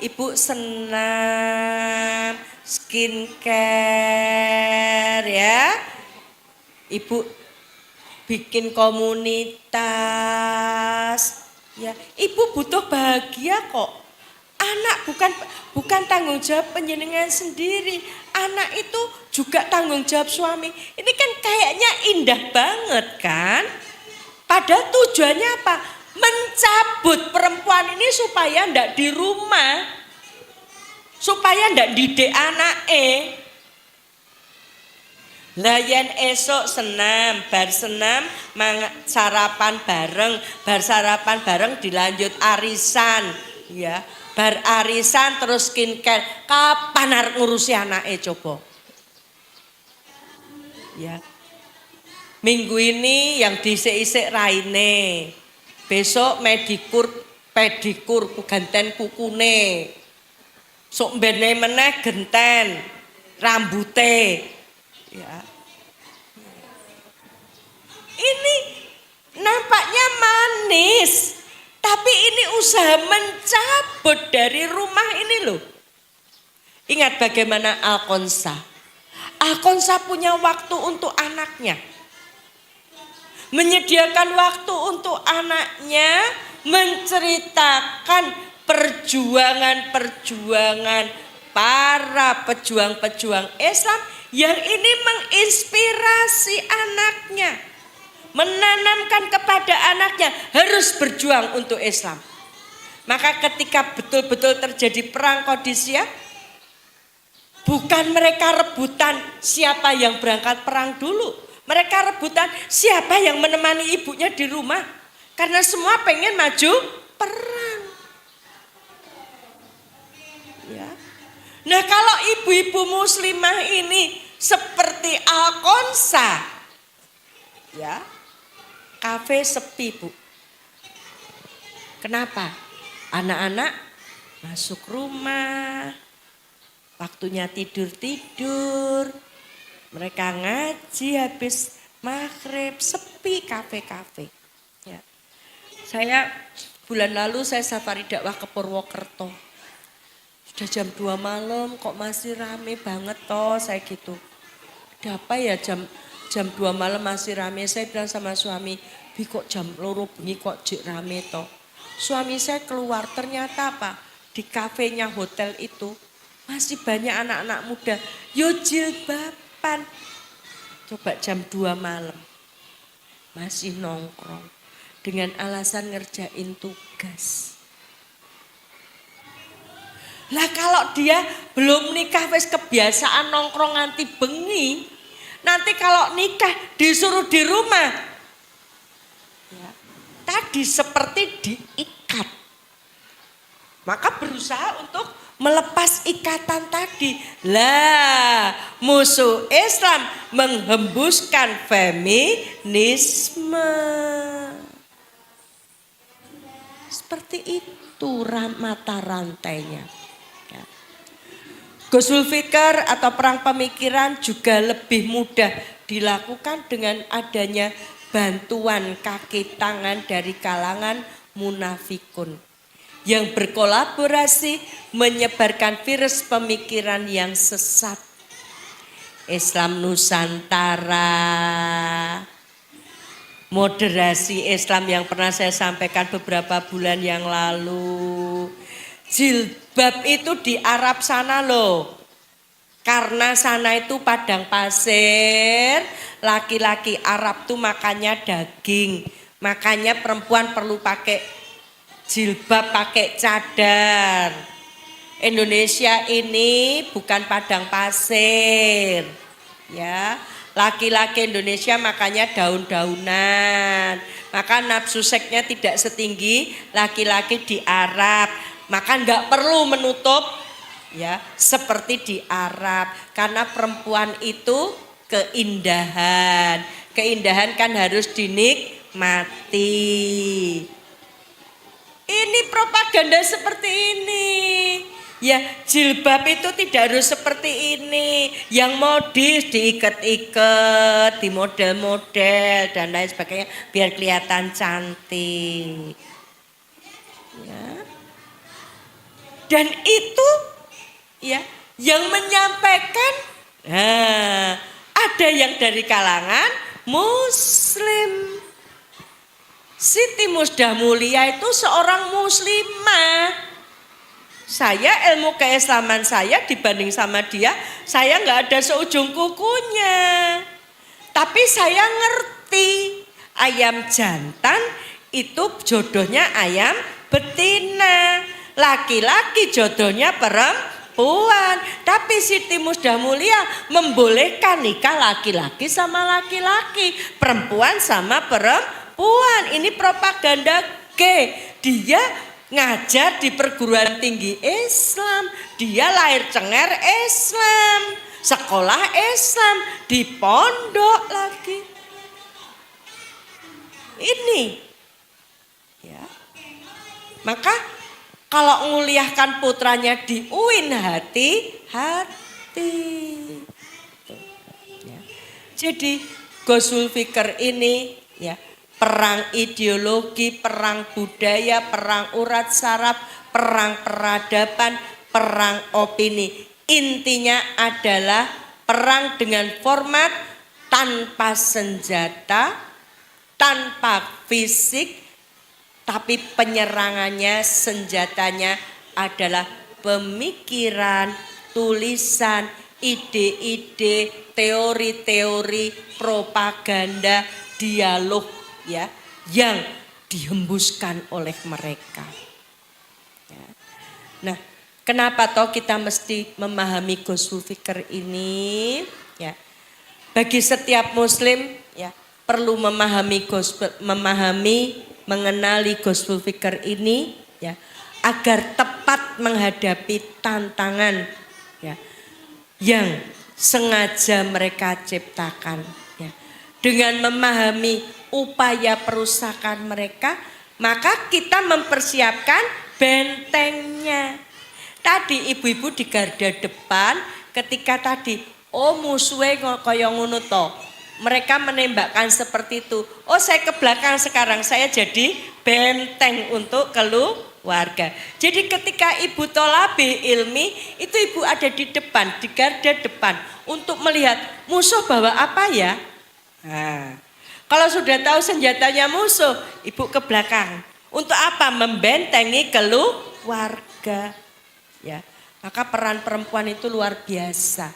Ibu senam, skincare ya. Ibu bikin komunitas. Ya, ibu butuh bahagia kok. Anak bukan tanggung jawab panjenengan sendiri. Anak itu juga tanggung jawab suami. Ini kan kayaknya indah banget kan? Padahal tujuannya apa? Mencabut perempuan ini supaya ndak di rumah. Supaya ndak didik anake. Layan esok senam, bar senam sarapan bareng, bar sarapan bareng dilanjut arisan, ya. Bar arisan terus skincare. Kapan arep ngurusi anake coba? Ya. Minggu ini yang disik-isik raine. Besok pedikur ganten kukune. Sok mbene meneh genten rambute. Ya. Ini nampaknya manis, tapi ini usaha mencabut dari rumah ini loh. Ingat bagaimana Alkonsa. Alkonsa punya waktu untuk anaknya. Menyediakan waktu untuk anaknya menceritakan perjuangan-perjuangan para pejuang-pejuang Islam yang ini menginspirasi anaknya, menanamkan kepada anaknya harus berjuang untuk Islam. Maka ketika betul-betul terjadi perang Qadisiyah, bukan mereka rebutan siapa yang berangkat perang dulu. Mereka rebutan siapa yang menemani ibunya di rumah. Karena semua pengen maju perang. Ya. Nah kalau ibu-ibu muslimah ini seperti Alkonsa. Ya, kafe sepi bu. Kenapa? Anak-anak masuk rumah. Waktunya tidur-tidur. Mereka ngaji habis maghrib, sepi kafe-kafe. Ya. Saya bulan lalu saya safari dakwah ke Purwokerto. Sudah jam 2 malam kok masih rame banget toh, saya gitu. Ada apa ya jam 2 malam masih rame. Saya bilang sama suami, "Bi kok jam 2 bengi kok jik rame toh." Suami saya keluar, ternyata apa? Di kafenya hotel itu masih banyak anak-anak muda. Yo jilbaban. Coba jam 2 malam masih nongkrong dengan alasan ngerjain tugas. Lah kalau dia belum nikah wis kebiasaan nongkrong nganti bengi, nanti kalau nikah disuruh di rumah, ya, tadi seperti diikat. Maka berusaha untuk melepas ikatan tadi. Lah, musuh Islam menghembuskan feminisme. Seperti itu mata rantainya. Ya. Ghosn Fikr atau perang pemikiran juga lebih mudah dilakukan dengan adanya bantuan kaki tangan dari kalangan munafikun yang berkolaborasi menyebarkan virus pemikiran yang sesat. Islam Nusantara, moderasi Islam yang pernah saya sampaikan beberapa bulan yang lalu. Jilbab itu di Arab sana loh. Karena sana itu padang pasir, laki-laki Arab tuh makannya daging. Makanya perempuan perlu pakai jilbab, pakai cadar. Indonesia ini bukan padang pasir. Ya, laki-laki Indonesia makannya daun-daunan. Maka nafsu seksnya tidak setinggi laki-laki di Arab. Maka nggak perlu menutup ya seperti di Arab. Karena perempuan itu keindahan. Keindahan kan harus dinikmati. Ini propaganda seperti ini. Ya, jilbab itu tidak harus seperti ini. Yang modis diikat-ikat, di model-model dan lain sebagainya biar kelihatan cantik. Ya. Dan itu ya yang menyampaikan ada yang dari kalangan muslim. Siti Musdah Mulia itu seorang muslimah. Saya ilmu keislaman saya dibanding sama dia, saya nggak ada seujung kukunya. Tapi saya ngerti ayam jantan itu jodohnya ayam betina. Laki-laki jodohnya perempuan. Tapi Siti Musdah Mulia membolehkan nikah laki-laki sama laki-laki, perempuan sama perempuan. Ini propaganda G. Dia ngajar di perguruan tinggi Islam. Dia lahir cenger Islam. Sekolah Islam. Di pondok lagi. Ini. Ya. Maka kalau nguliahkan putranya di UIN hati-hati. Ya. Jadi Ghosn Fikr ini ya. Perang ideologi, perang budaya, perang urat saraf, perang peradaban, perang opini. Intinya adalah perang dengan format tanpa senjata, tanpa fisik, tapi penyerangannya, senjatanya adalah pemikiran, tulisan, ide-ide, teori-teori, propaganda, dialog. Ya, yang dihembuskan oleh mereka. Ya. Nah, kenapa toh kita mesti memahami Ghosn Fikr ini? Ya, bagi setiap Muslim ya perlu mengenali Ghosn Fikr ini ya agar tepat menghadapi tantangan ya yang sengaja mereka ciptakan. Ya. Dengan memahami upaya perusakan mereka, maka kita mempersiapkan bentengnya. Tadi ibu-ibu di garda depan ketika tadi, musuhnya kaya ngono to. Mereka menembakkan seperti itu. Saya ke belakang sekarang, saya jadi benteng untuk keluarga. Jadi ketika ibu tolabi ilmi, itu ibu ada di depan, di garda depan untuk melihat musuh bawa apa ya. Nah. Kalau sudah tahu senjatanya musuh, ibu ke belakang. Untuk apa? Membentengi keluarga. Ya, maka peran perempuan itu luar biasa.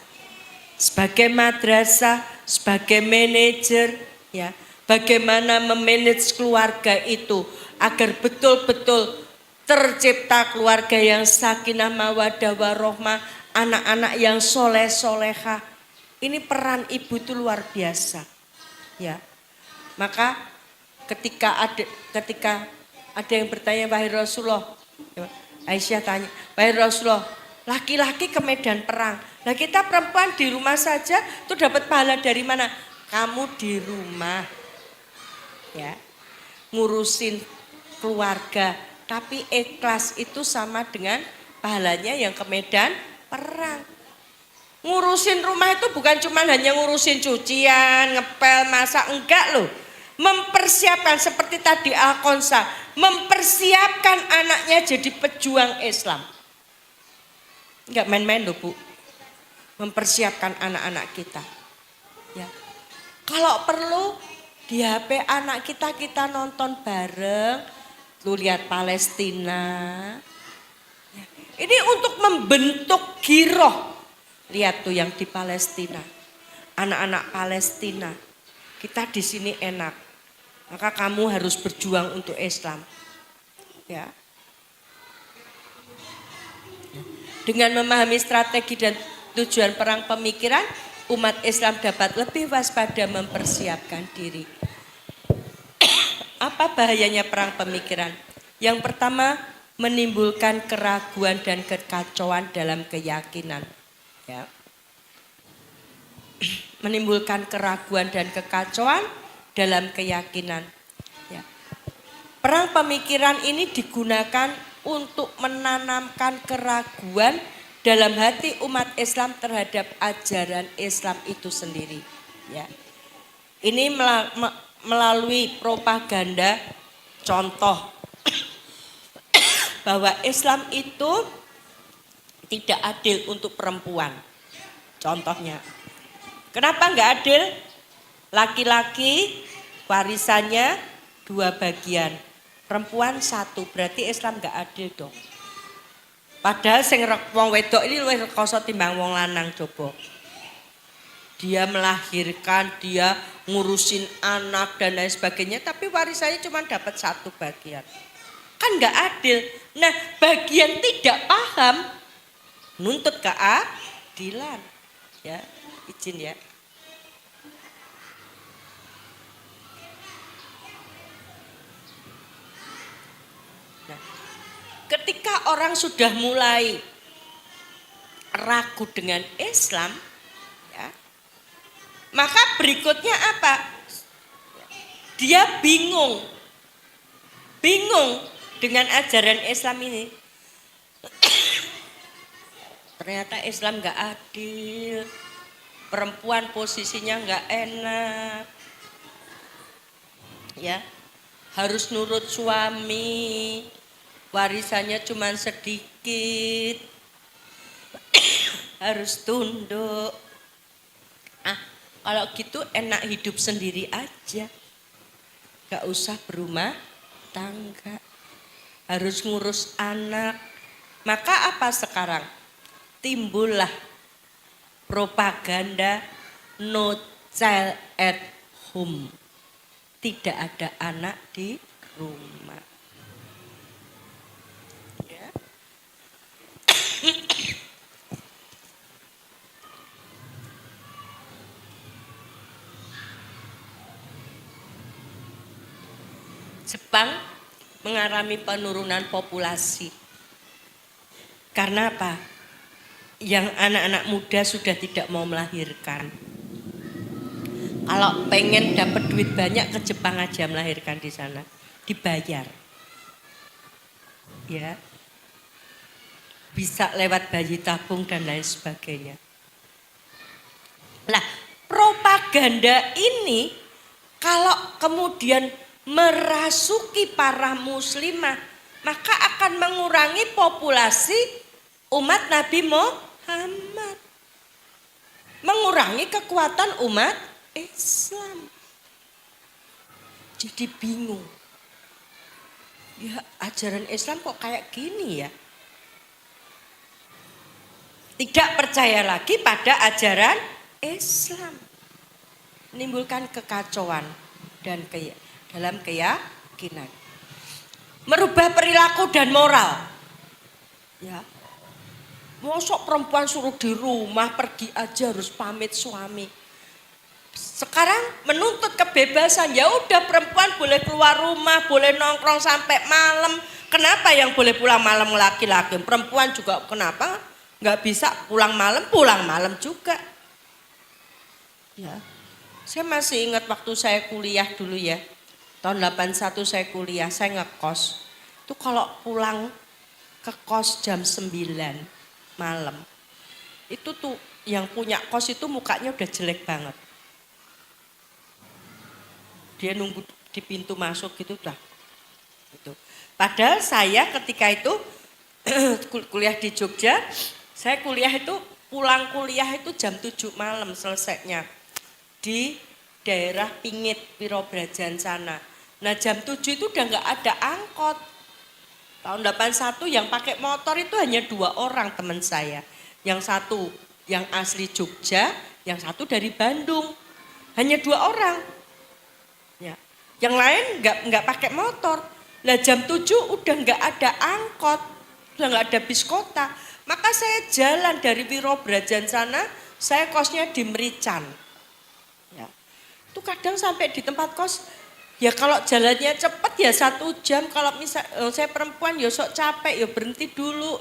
Sebagai madrasah, sebagai manajer, ya, bagaimana memanage keluarga itu agar betul-betul tercipta keluarga yang sakinah mawaddah warohmah, anak-anak yang soleh-solehah. Ini peran ibu itu luar biasa. Ya. Maka ketika ada yang bertanya, wahai Rasulullah, Aisyah tanya, wahai Rasulullah, laki-laki ke medan perang. Nah kita perempuan di rumah saja tuh dapat pahala dari mana? Kamu di rumah ya ngurusin keluarga, tapi ikhlas itu sama dengan pahalanya yang ke medan perang. Ngurusin rumah itu bukan cuma hanya ngurusin cucian, ngepel, masak, enggak loh. Mempersiapkan seperti tadi Alkonsa, mempersiapkan anaknya jadi pejuang Islam. Enggak main-main loh Bu, mempersiapkan anak-anak kita. Ya. Kalau perlu di HP anak kita nonton bareng, lu lihat Palestina. Ya. Ini untuk membentuk giroh. Lihat tuh yang di Palestina, anak-anak Palestina. Kita di sini enak, maka kamu harus berjuang untuk Islam. Ya. Dengan memahami strategi dan tujuan perang pemikiran, umat Islam dapat lebih waspada mempersiapkan diri. Apa bahayanya perang pemikiran? Yang pertama, menimbulkan keraguan dan kekacauan dalam keyakinan. Ya. Menimbulkan keraguan dan kekacauan dalam keyakinan. Ya. Perang pemikiran ini digunakan untuk menanamkan keraguan dalam hati umat Islam terhadap ajaran Islam itu sendiri. Ya. Ini melalui propaganda, contoh bahwa Islam itu tidak adil untuk perempuan. Contohnya, kenapa nggak adil? Laki-laki warisannya 2 bagian, perempuan 1, berarti Islam nggak adil dong. Padahal sing wong wedok ini luwih rekoso timbang wong lanang coba. Dia melahirkan, dia ngurusin anak dan lain sebagainya, tapi warisannya cuma dapat 1 bagian. Kan nggak adil. Nah, bagian tidak paham nuntut keadilan. Ya, izin ya. Nah, ketika orang sudah mulai ragu dengan Islam, ya, maka berikutnya apa? Dia bingung dengan ajaran Islam ini. Ternyata Islam nggak adil, perempuan posisinya nggak enak, ya harus nurut suami, warisannya cuma sedikit, harus tunduk. Kalau gitu enak hidup sendiri aja, nggak usah berumah tangga, harus ngurus anak. Maka apa sekarang? Timbullah propaganda no child at home. Tidak ada anak di rumah. Ya. Jepang mengalami penurunan populasi. Karena apa? Yang anak-anak muda sudah tidak mau melahirkan. Kalau pengen dapat duit banyak ke Jepang aja melahirkan di sana, dibayar. Ya. Bisa lewat bayi tabung dan lain sebagainya. Nah, propaganda ini kalau kemudian merasuki para muslimah, maka akan mengurangi populasi umat Nabi Muhammad, mengurangi kekuatan umat Islam. Jadi bingung. Ya, ajaran Islam kok kayak gini ya? Tidak percaya lagi pada ajaran Islam. Menimbulkan kekacauan dan dalam keyakinan. Merubah perilaku dan moral. Ya. Mosok perempuan suruh di rumah, pergi aja harus pamit suami. Sekarang menuntut kebebasan, ya udah perempuan boleh keluar rumah, boleh nongkrong sampai malam. Kenapa yang boleh pulang malam laki-laki? Perempuan juga kenapa Nggak bisa pulang malam juga. Ya. Saya masih ingat waktu saya kuliah dulu ya. Tahun 81 saya kuliah, saya ngekos. Itu kalau pulang ke kos jam 9 malam. Itu tuh yang punya kos itu mukanya udah jelek banget. Dia nunggu di pintu masuk gitu dah. Gitu. Padahal saya ketika itu kuliah di Jogja, saya kuliah itu pulang kuliah itu jam 7 malam selesainya di daerah Pingit, Wirobrajan sana. Nah jam 7 itu udah nggak ada angkot. Tahun 81 yang pakai motor itu hanya 2 orang teman saya. Yang satu yang asli Jogja, yang satu dari Bandung. Hanya 2 orang. Ya. Yang lain nggak pakai motor. Nah jam 7 udah nggak ada angkot, udah nggak ada bis kota. Maka saya jalan dari Wirobrajan sana, saya kosnya di Merican. Ya. Itu kadang sampai di tempat kos, ya kalau jalannya cepat ya 1 jam, kalau misal saya perempuan ya sok capek ya berhenti dulu.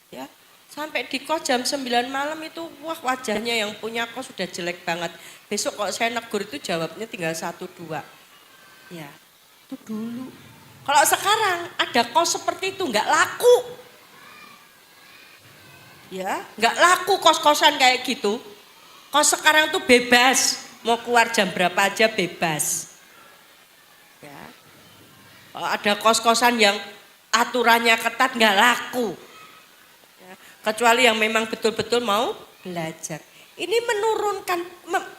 Ya. Sampai di kos jam 9 malam itu, wah wajahnya yang punya kos sudah jelek banget. Besok kalau saya negur itu jawabnya tinggal 1, 2. Ya, itu dulu. Kalau sekarang ada kos seperti itu nggak laku. Ya, nggak laku kos-kosan kayak gitu. Kos sekarang tuh bebas, mau keluar jam berapa aja bebas. Ya. Kalau ada kos-kosan yang aturannya ketat nggak laku. Ya. Kecuali yang memang betul-betul mau belajar. Ini menurunkan,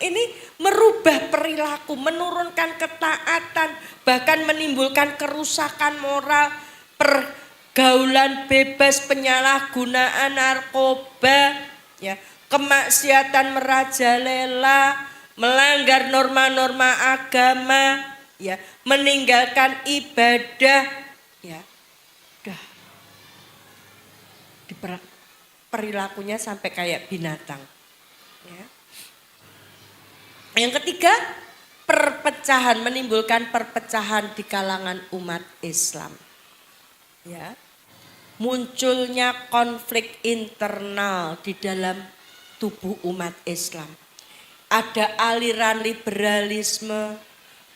ini merubah perilaku, menurunkan ketaatan, bahkan menimbulkan kerusakan moral, pergaulan bebas, penyalahgunaan narkoba, ya, kemaksiatan merajalela, melanggar norma-norma agama, ya, meninggalkan ibadah, ya, udah, perilakunya sampai kayak binatang. Ya. Yang ketiga, perpecahan, menimbulkan perpecahan di kalangan umat Islam. Ya. Munculnya konflik internal di dalam tubuh umat Islam. Ada aliran liberalisme,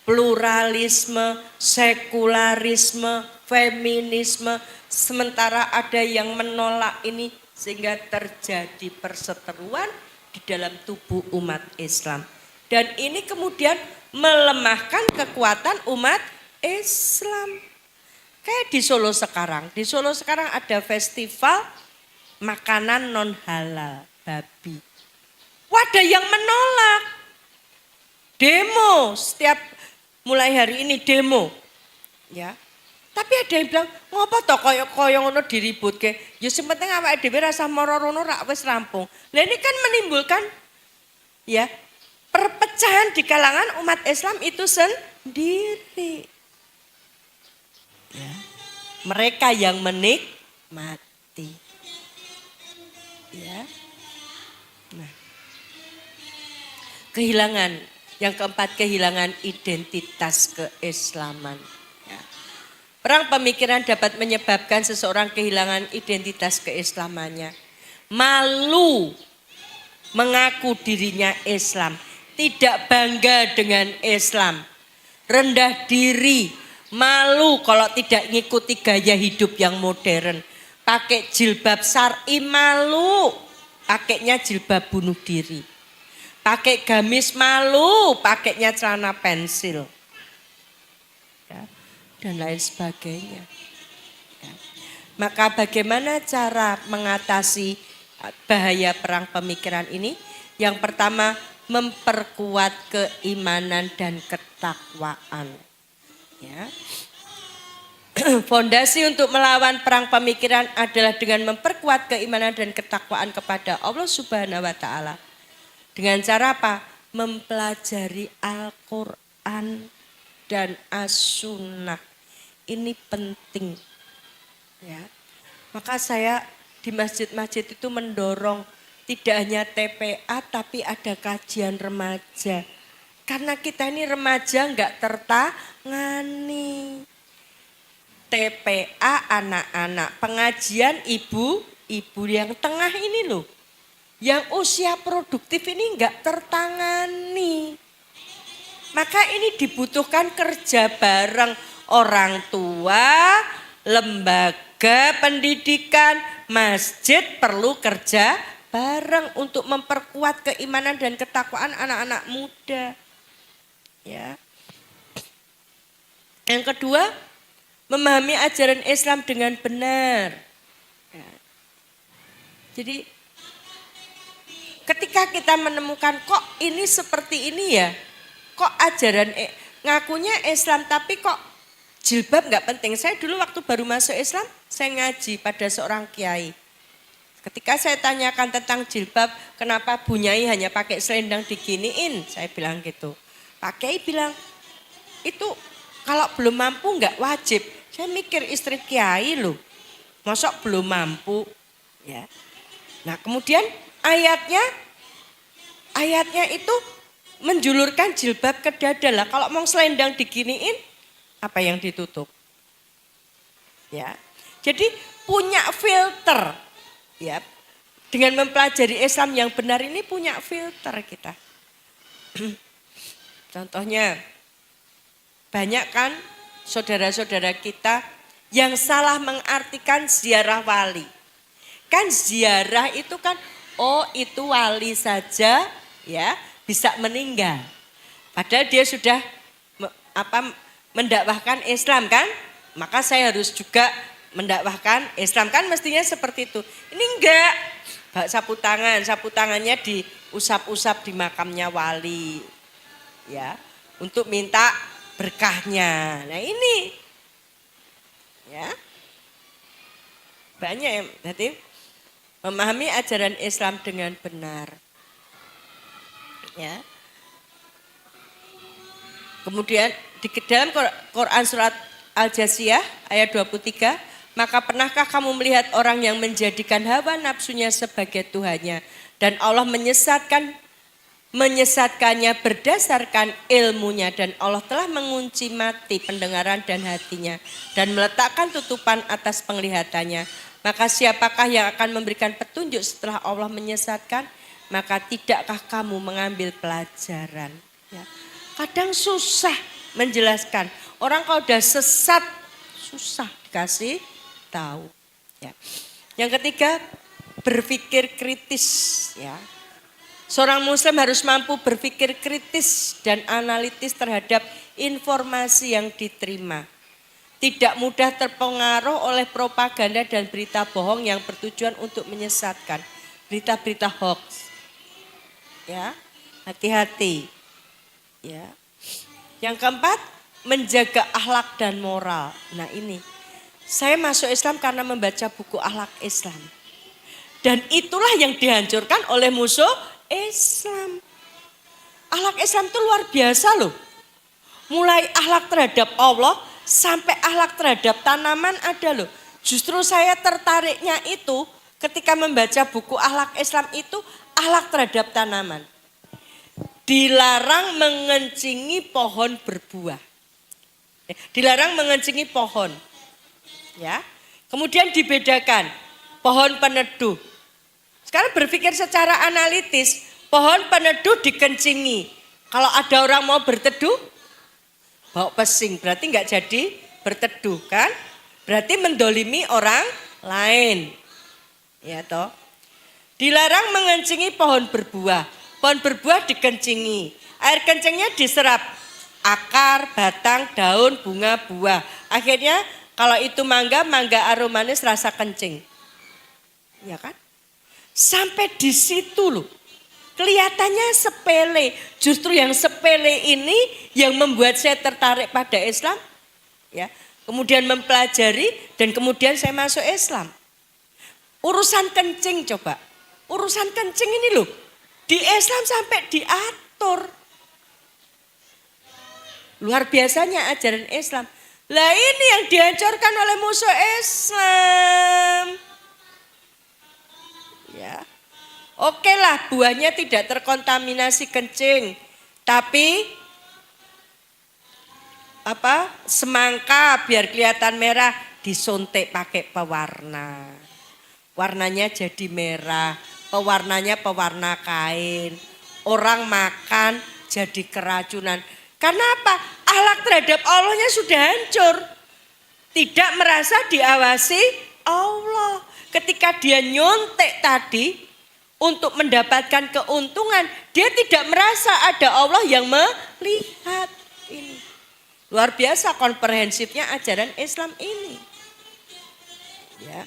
pluralisme, sekularisme, feminisme, sementara ada yang menolak ini sehingga terjadi perseteruan di dalam tubuh umat Islam. Dan ini kemudian melemahkan kekuatan umat Islam. Kayak di Solo sekarang ada festival makanan non halal babi. Wadah yang menolak. Demo setiap mulai hari ini demo. Ya. Tapi ada yang bilang, ngopo to koyo ngono diributke. Ya sing penting awake dhewe rasa moro-rono rak wis rampung. Lah ini kan menimbulkan ya perpecahan di kalangan umat Islam itu sendiri. Ya. Mereka yang menikmati. Ya. Nah. Kehilangan, yang keempat kehilangan identitas keislaman. Perang pemikiran dapat menyebabkan seseorang kehilangan identitas keislamannya. Malu mengaku dirinya Islam. Tidak bangga dengan Islam. Rendah diri, malu kalau tidak ngikuti gaya hidup yang modern. Pakai jilbab syar'i malu, pakainya jilbab bunuh diri. Pakai gamis malu, pakainya celana pensil. Dan lain sebagainya. Ya. Maka bagaimana cara mengatasi bahaya perang pemikiran ini? Yang pertama, memperkuat keimanan dan ketakwaan. Ya. Fondasi untuk melawan perang pemikiran adalah dengan memperkuat keimanan dan ketakwaan kepada Allah Subhanahu wa taala. Dengan cara apa? Mempelajari Al-Qur'an dan As-Sunnah. Ini penting. Ya. Maka saya di masjid-masjid itu mendorong tidak hanya TPA tapi ada kajian remaja. Karena kita ini remaja enggak tertangani. TPA anak-anak, pengajian ibu ibu yang tengah ini loh, yang usia produktif ini enggak tertangani. Maka ini dibutuhkan kerja bareng orang tua, lembaga pendidikan, masjid perlu kerja bareng untuk memperkuat keimanan dan ketakwaan anak-anak muda. Ya. Yang kedua, memahami ajaran Islam dengan benar. Ya. Jadi ketika kita menemukan kok ini seperti ini ya, kok ajaran ngakunya Islam tapi kok jilbab nggak penting. Saya dulu waktu baru masuk Islam, saya ngaji pada seorang kiai. Ketika saya tanyakan tentang jilbab, kenapa Bu Nyai hanya pakai selendang diginiin, saya bilang gitu. Pak Kiai bilang, itu kalau belum mampu nggak wajib. Saya mikir istri kiai loh, masa belum mampu. Ya. Nah kemudian ayatnya itu menjulurkan jilbab ke dada lah. Kalau mau selendang diginiin, apa yang ditutup? Ya, jadi punya filter. Ya, dengan mempelajari Islam yang benar ini punya filter kita. Contohnya, banyak kan saudara-saudara kita yang salah mengartikan ziarah wali. Kan ziarah itu kan, oh itu wali saja ya bisa meninggal. Padahal dia sudah mendakwahkan Islam kan, maka saya harus juga mendakwahkan Islam kan mestinya seperti itu. Ini enggak, sapu tangannya diusap-usap di makamnya wali, ya, untuk minta berkahnya. Nah ini, ya, banyak yang jadi memahami ajaran Islam dengan benar. Ya. Kemudian di dalam Quran surat Al-Jasiyah ayat 23, maka pernahkah kamu melihat orang yang menjadikan hawa nafsunya sebagai Tuhannya dan Allah menyesatkannya berdasarkan ilmunya dan Allah telah mengunci mati pendengaran dan hatinya dan meletakkan tutupan atas penglihatannya. Maka siapakah yang akan memberikan petunjuk setelah Allah menyesatkan? Maka tidakkah kamu mengambil pelajaran? Ya. Kadang susah menjelaskan. Orang kalau udah sesat susah dikasih tahu. Ya. Yang ketiga, berpikir kritis. Ya. Seorang muslim harus mampu berpikir kritis dan analitis terhadap informasi yang diterima. Tidak mudah terpengaruh oleh propaganda dan berita bohong yang bertujuan untuk menyesatkan. Berita-berita hoax. Ya, hati-hati. Ya. Yang keempat, menjaga akhlak dan moral. Nah ini, saya masuk Islam karena membaca buku akhlak Islam. Dan itulah yang dihancurkan oleh musuh Islam. Akhlak Islam itu luar biasa loh. Mulai akhlak terhadap Allah sampai akhlak terhadap tanaman ada loh. Justru saya tertariknya itu ketika membaca buku akhlak Islam itu akhlak terhadap tanaman. Dilarang mengencingi pohon berbuah. Dilarang mengencingi pohon. Ya. Kemudian dibedakan pohon peneduh. Sekarang berpikir secara analitis, pohon peneduh dikencingi. Kalau ada orang mau berteduh, bawa pesing, berarti nggak jadi berteduh kan? Berarti mendolimi orang lain. Ya toh. Dilarang mengencingi pohon berbuah. Pohon berbuah dikencingi. Air kencingnya diserap. Akar, batang, daun, bunga, buah. Akhirnya kalau itu mangga aromanis rasa kencing. Ya kan? Sampai di situ loh. Kelihatannya sepele. Justru yang sepele ini yang membuat saya tertarik pada Islam. Ya. Kemudian mempelajari dan kemudian saya masuk Islam. Urusan kencing coba. Urusan kencing ini loh. Di Islam sampai diatur. Luar biasanya ajaran Islam. Lah ini yang dihancurkan oleh musuh Islam. Ya. Oke lah buahnya tidak terkontaminasi kencing. Tapi semangka biar kelihatan merah disuntik pakai pewarna. warnanya jadi merah, pewarnanya pewarna kain. Orang makan jadi keracunan. Karena apa? Akhlak terhadap Allahnya sudah hancur. Tidak merasa diawasi Allah. Ketika dia nyontek tadi untuk mendapatkan keuntungan, dia tidak merasa ada Allah yang melihat ini. Luar biasa komprehensifnya ajaran Islam ini. Ya.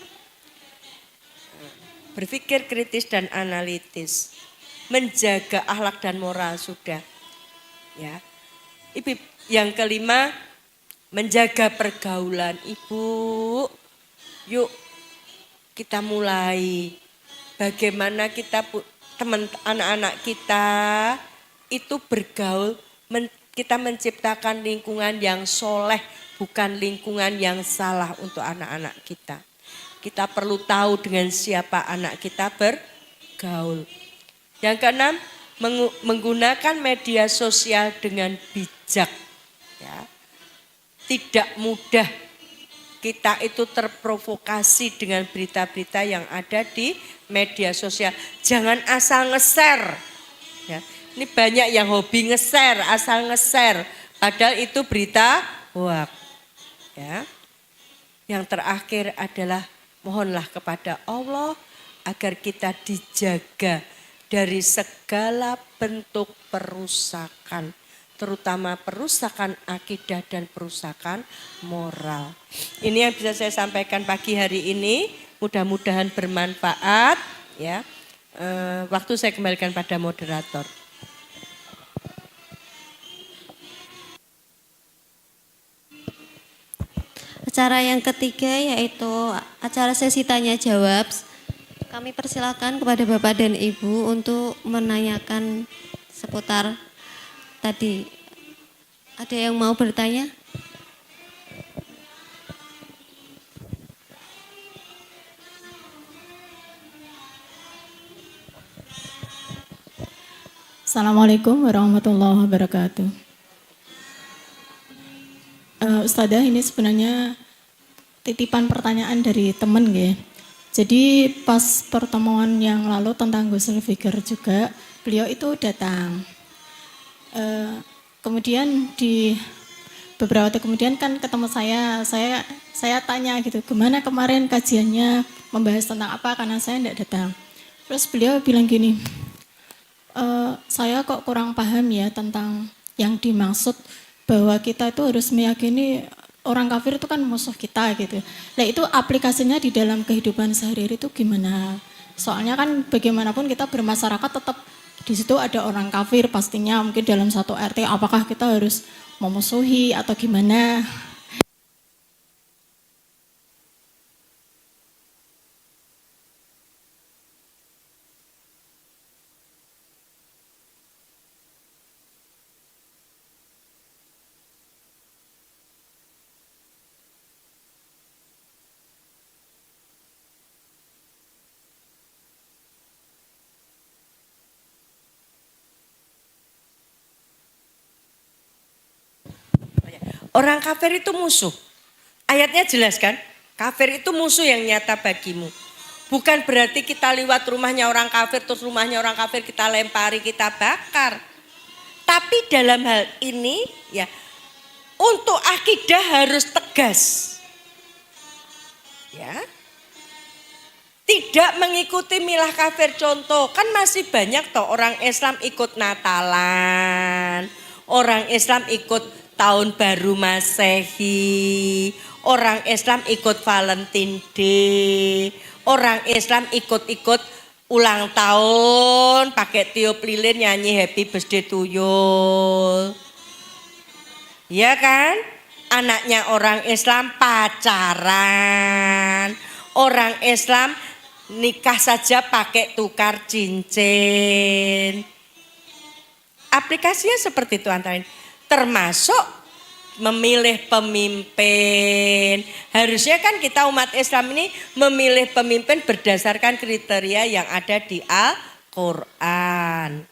Berpikir kritis dan analitis, menjaga akhlak dan moral sudah. Ya. Ibu, yang kelima, menjaga pergaulan. Ibu, yuk kita mulai bagaimana kita teman anak-anak kita itu bergaul, kita menciptakan lingkungan yang soleh, bukan lingkungan yang salah untuk anak-anak kita. Kita perlu tahu dengan siapa anak kita bergaul. Yang keenam, menggunakan media sosial dengan bijak. Ya. Tidak mudah kita itu terprovokasi dengan berita-berita yang ada di media sosial. Jangan asal nge-share. Ya. Ini banyak yang hobi nge-share, asal nge-share. Padahal itu berita hoax. Ya. Yang terakhir adalah mohonlah kepada Allah agar kita dijaga dari segala bentuk perusakan, terutama perusakan akidah dan perusakan moral. Ini yang bisa saya sampaikan pagi hari ini, mudah-mudahan bermanfaat. Ya, waktu saya kembalikan pada moderator. Acara yang ketiga yaitu acara sesi tanya jawab. Kami persilakan kepada Bapak dan Ibu untuk menanyakan seputar tadi. Ada yang mau bertanya? Assalamualaikum warahmatullahi wabarakatuh. Ustadzah, ini sebenarnya titipan pertanyaan dari teman ya. Jadi pas pertemuan yang lalu tentang Ghusl Fikr juga, beliau itu datang. Kemudian di beberapa waktu kemudian kan ketemu saya tanya gitu, gimana kemarin kajiannya membahas tentang apa, karena saya tidak datang. Terus beliau bilang gini, saya kok kurang paham ya tentang yang dimaksud bahwa kita itu harus meyakini orang kafir itu kan musuh kita gitu. Nah itu aplikasinya di dalam kehidupan sehari-hari itu gimana? Soalnya kan bagaimanapun kita bermasyarakat tetap di situ ada orang kafir pastinya, mungkin dalam satu RT apakah kita harus memusuhi atau gimana? Orang kafir itu musuh. Ayatnya jelas kan? Kafir itu musuh yang nyata bagimu. Bukan berarti kita lewat rumahnya orang kafir, terus rumahnya orang kafir kita lempari, kita bakar. Tapi dalam hal ini ya, untuk akidah harus tegas. Ya. Tidak mengikuti milah kafir, contoh. Kan masih banyak toh orang Islam ikut Natalan. Orang Islam ikut Tahun Baru Masehi, orang Islam ikut Valentine Day, orang Islam ikut-ikut ulang tahun, pakai tiup lilin nyanyi Happy Birthday to you. Ya kan? Anaknya orang Islam pacaran, orang Islam nikah saja pakai tukar cincin. Aplikasinya seperti itu antara lain. Termasuk memilih pemimpin. Harusnya kan kita umat Islam ini memilih pemimpin berdasarkan kriteria yang ada di Al-Quran.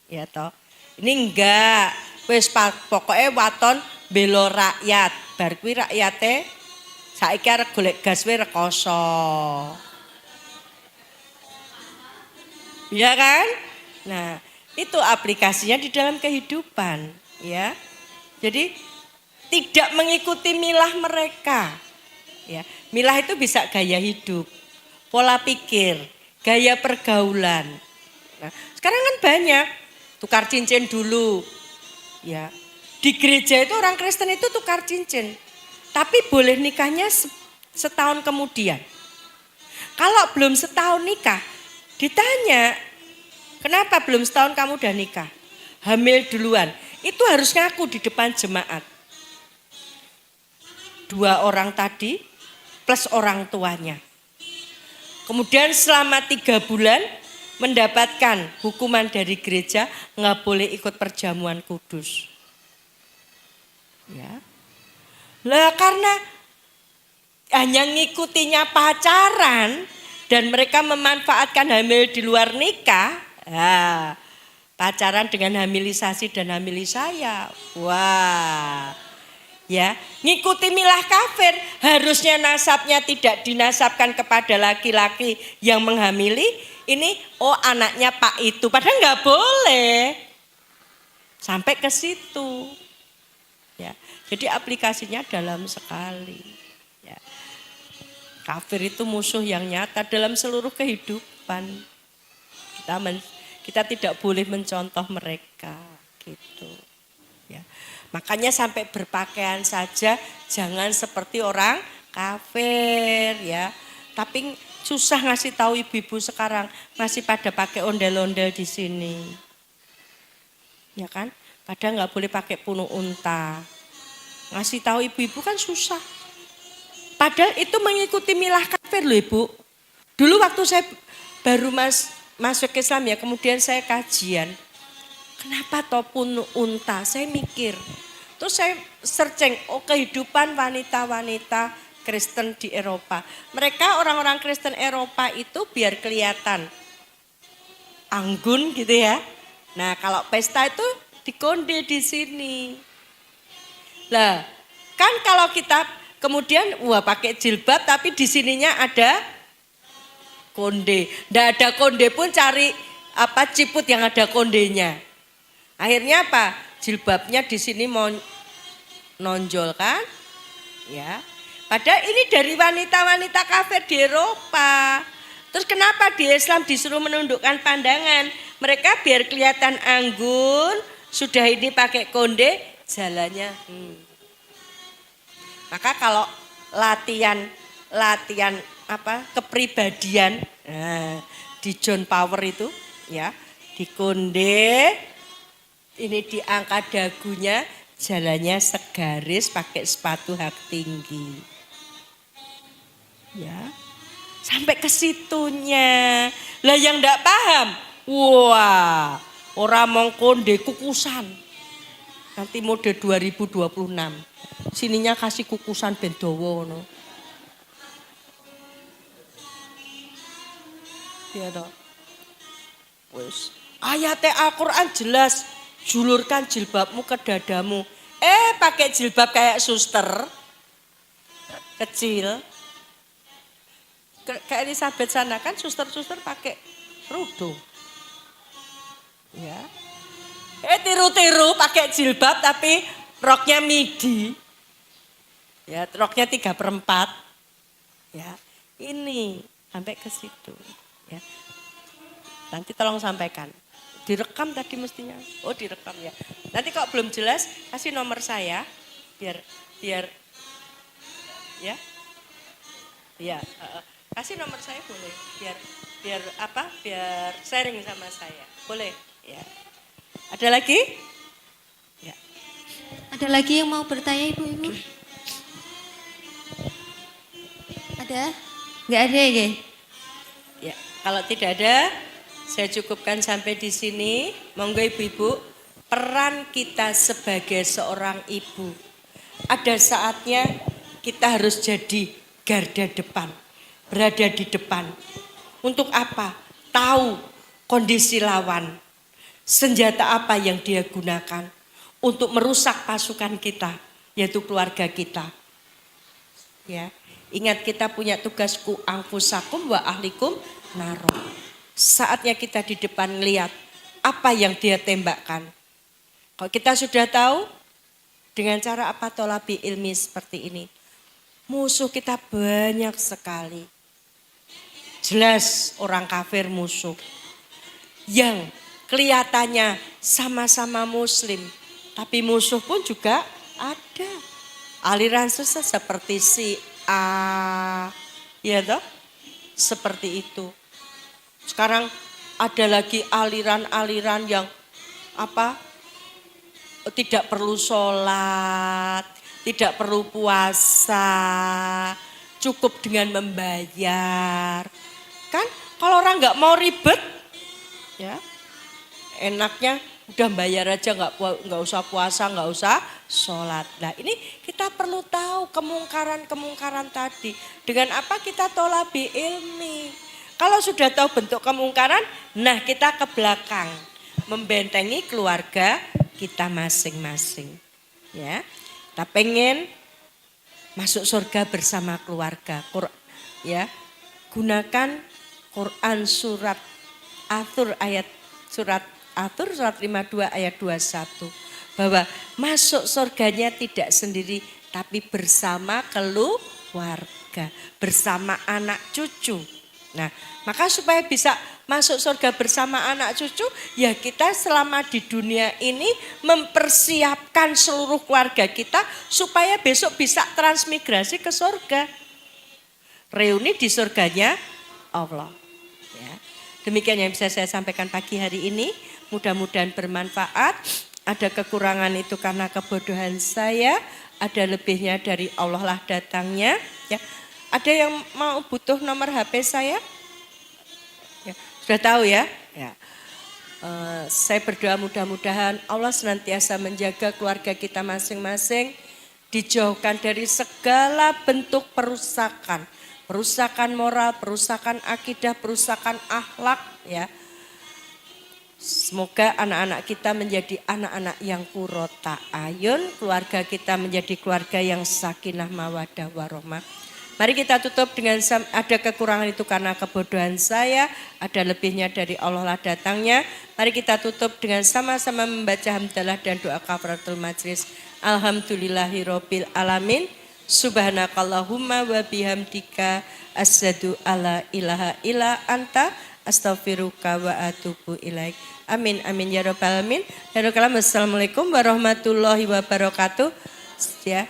Ya toh. Ini enggak. Wis pokoknya waton belo rakyat. Bar kuwi rakyate saiki arep golek gas wae rekoso. Ya kan? Nah, itu aplikasinya di dalam kehidupan, ya. Jadi tidak mengikuti milah mereka. Ya, milah itu bisa gaya hidup, pola pikir, gaya pergaulan. Nah, sekarang kan banyak tukar cincin dulu. Ya. Di gereja itu orang Kristen itu tukar cincin. Tapi boleh nikahnya setahun kemudian. Kalau belum setahun nikah, ditanya, kenapa belum setahun kamu udah nikah? Hamil duluan. Itu harus ngaku di depan jemaat. 2 orang tadi plus orang tuanya. Kemudian selama 3 bulan mendapatkan hukuman dari gereja, nggak boleh ikut perjamuan kudus. Ya. Lah karena hanya ngikutinya pacaran dan mereka memanfaatkan hamil di luar nikah, pacaran dengan hamilisasi dan hamilisaya. Wah. Ya, ngikuti milah kafir, harusnya nasabnya tidak dinasabkan kepada laki-laki yang menghamili. Ini anaknya Pak itu, padahal nggak boleh. Sampai ke situ. Ya, jadi aplikasinya dalam sekali. Ya. Kafir itu musuh yang nyata dalam seluruh kehidupan. Kita tidak boleh mencontoh mereka, gitu. Ya. Makanya sampai berpakaian saja jangan seperti orang kafir, ya. Tapi susah ngasih tahu ibu-ibu sekarang, masih pada pakai ondel-ondel di sini. Ya kan? Padahal nggak boleh pakai punuk unta. Ngasih tahu ibu-ibu kan susah. Padahal itu mengikuti milah kafir loh Ibu. Dulu waktu saya baru masuk ke Islam ya, kemudian saya kajian. Kenapa toh punuk unta? Saya mikir. Terus saya searching, kehidupan wanita-wanita Kristen di Eropa. Mereka orang-orang Kristen Eropa itu biar kelihatan anggun gitu ya. Nah kalau pesta itu dikonde di sini. Lah kan kalau kita kemudian pakai jilbab tapi di sininya ada konde. Nggak ada konde pun cari ciput yang ada kondenya. Akhirnya apa? Jilbabnya di sini mau nonjol kan? Ya. Padahal ini dari wanita-wanita kafir di Eropa. Terus kenapa di Islam disuruh menundukkan pandangan? Mereka biar kelihatan anggun, sudah ini pakai konde, jalannya. Maka kalau latihan kepribadian di John Power itu ya, di konde, ini diangkat dagunya, jalannya segaris pakai sepatu hak tinggi. Ya. Sampai ke situnya. Lah yang enggak paham, wah, orang mongkonde kukusan. Nanti mode 2026. Sininya kasih kukusan ben dawa ngono. Ya toh. Wis, ayat Al-Qur'an jelas, julurkan jilbabmu ke dadamu. Pakai jilbab kayak suster. Kecil. Kayak Elizabeth sana kan suster-suster pakai kerudung. Ya. Tiru-tiru pakai jilbab tapi roknya midi. Ya, roknya 3/4. Ya. Ini sampai ke situ, ya. Nanti tolong sampaikan. Direkam tadi mestinya. Oh, direkam ya. Nanti kalau belum jelas kasih nomor saya biar ya. Ya, kasih nomor saya boleh. Biar sharing sama saya. Boleh, ya. Ada lagi? Ya. Ada lagi yang mau bertanya Ibu-ibu? Ada? Enggak ada ya? Ya, kalau tidak ada, saya cukupkan sampai di sini. Monggo ibu-ibu, peran kita sebagai seorang ibu. Ada saatnya kita harus jadi garda depan, berada di depan. Untuk apa? Tahu kondisi lawan, senjata apa yang dia gunakan untuk merusak pasukan kita, yaitu keluarga kita. Ya, ingat kita punya tugas ku angfusakum wa ahlikum naro. saatnya kita di depan lihat apa yang dia tembakkan. Kalau kita sudah tahu dengan cara apa tolabi ilmi seperti ini. Musuh kita banyak sekali. Jelas orang kafir musuh. Yang kelihatannya sama-sama muslim. Tapi musuh pun juga ada. Aliran sesat seperti si A. Ya toh? Seperti itu. Sekarang ada lagi aliran-aliran yang tidak perlu sholat, tidak perlu puasa, cukup dengan membayar. Kan kalau orang nggak mau ribet, ya enaknya udah bayar aja, nggak usah puasa, nggak usah sholat. Nah ini kita perlu tahu kemungkaran-kemungkaran tadi. Dengan apa kita tolabi ilmi. Kalau sudah tahu bentuk kemungkaran, nah kita ke belakang. Membentengi keluarga kita masing-masing. Ya, kita pengen masuk surga bersama keluarga. Ya, gunakan Quran surat Athur surat 52 ayat 21 bahwa masuk surganya tidak sendiri tapi bersama keluarga, bersama anak cucu. Nah, maka supaya bisa masuk surga bersama anak cucu, ya kita selama di dunia ini mempersiapkan seluruh keluarga kita supaya besok bisa transmigrasi ke surga. Reuni di surganya Allah. Ya. Demikian yang bisa saya sampaikan pagi hari ini. Mudah-mudahan bermanfaat. Ada kekurangan itu karena kebodohan saya. Ada lebihnya dari Allah lah datangnya. Ya. Ada yang mau butuh nomor HP saya? Ya, sudah tahu ya? Ya. Saya berdoa mudah-mudahan Allah senantiasa menjaga keluarga kita masing-masing. Dijauhkan dari segala bentuk perusakan. Perusakan moral, perusakan akidah, perusakan akhlak. Ya. Semoga anak-anak kita menjadi anak-anak yang qurrata ayun. Keluarga kita menjadi keluarga yang sakinah mawadah warahmah. Mari kita tutup dengan ada kekurangan itu karena kebodohan saya, ada lebihnya dari Allah lah datangnya. Mari kita tutup dengan sama-sama membaca hamdalah dan doa kafaratul majlis. Alhamdulillahirabbil alamin. Subhanakallahumma wa bihamdika asyhadu alla ilaha illa anta astaghfiruka wa atubu ilaik. Amin amin ya rabbal alamin. Assalamualaikum warahmatullahi wabarakatuh. Ya.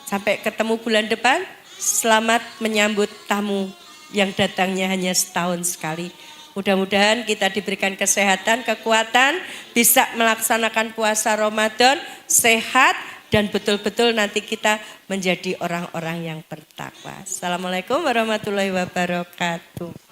Sampai ketemu bulan depan. Selamat menyambut tamu yang datangnya hanya setahun sekali. Mudah-mudahan kita diberikan kesehatan, kekuatan, bisa melaksanakan puasa Ramadan, sehat, dan betul-betul nanti kita menjadi orang-orang yang bertakwa. Assalamualaikum warahmatullahi wabarakatuh.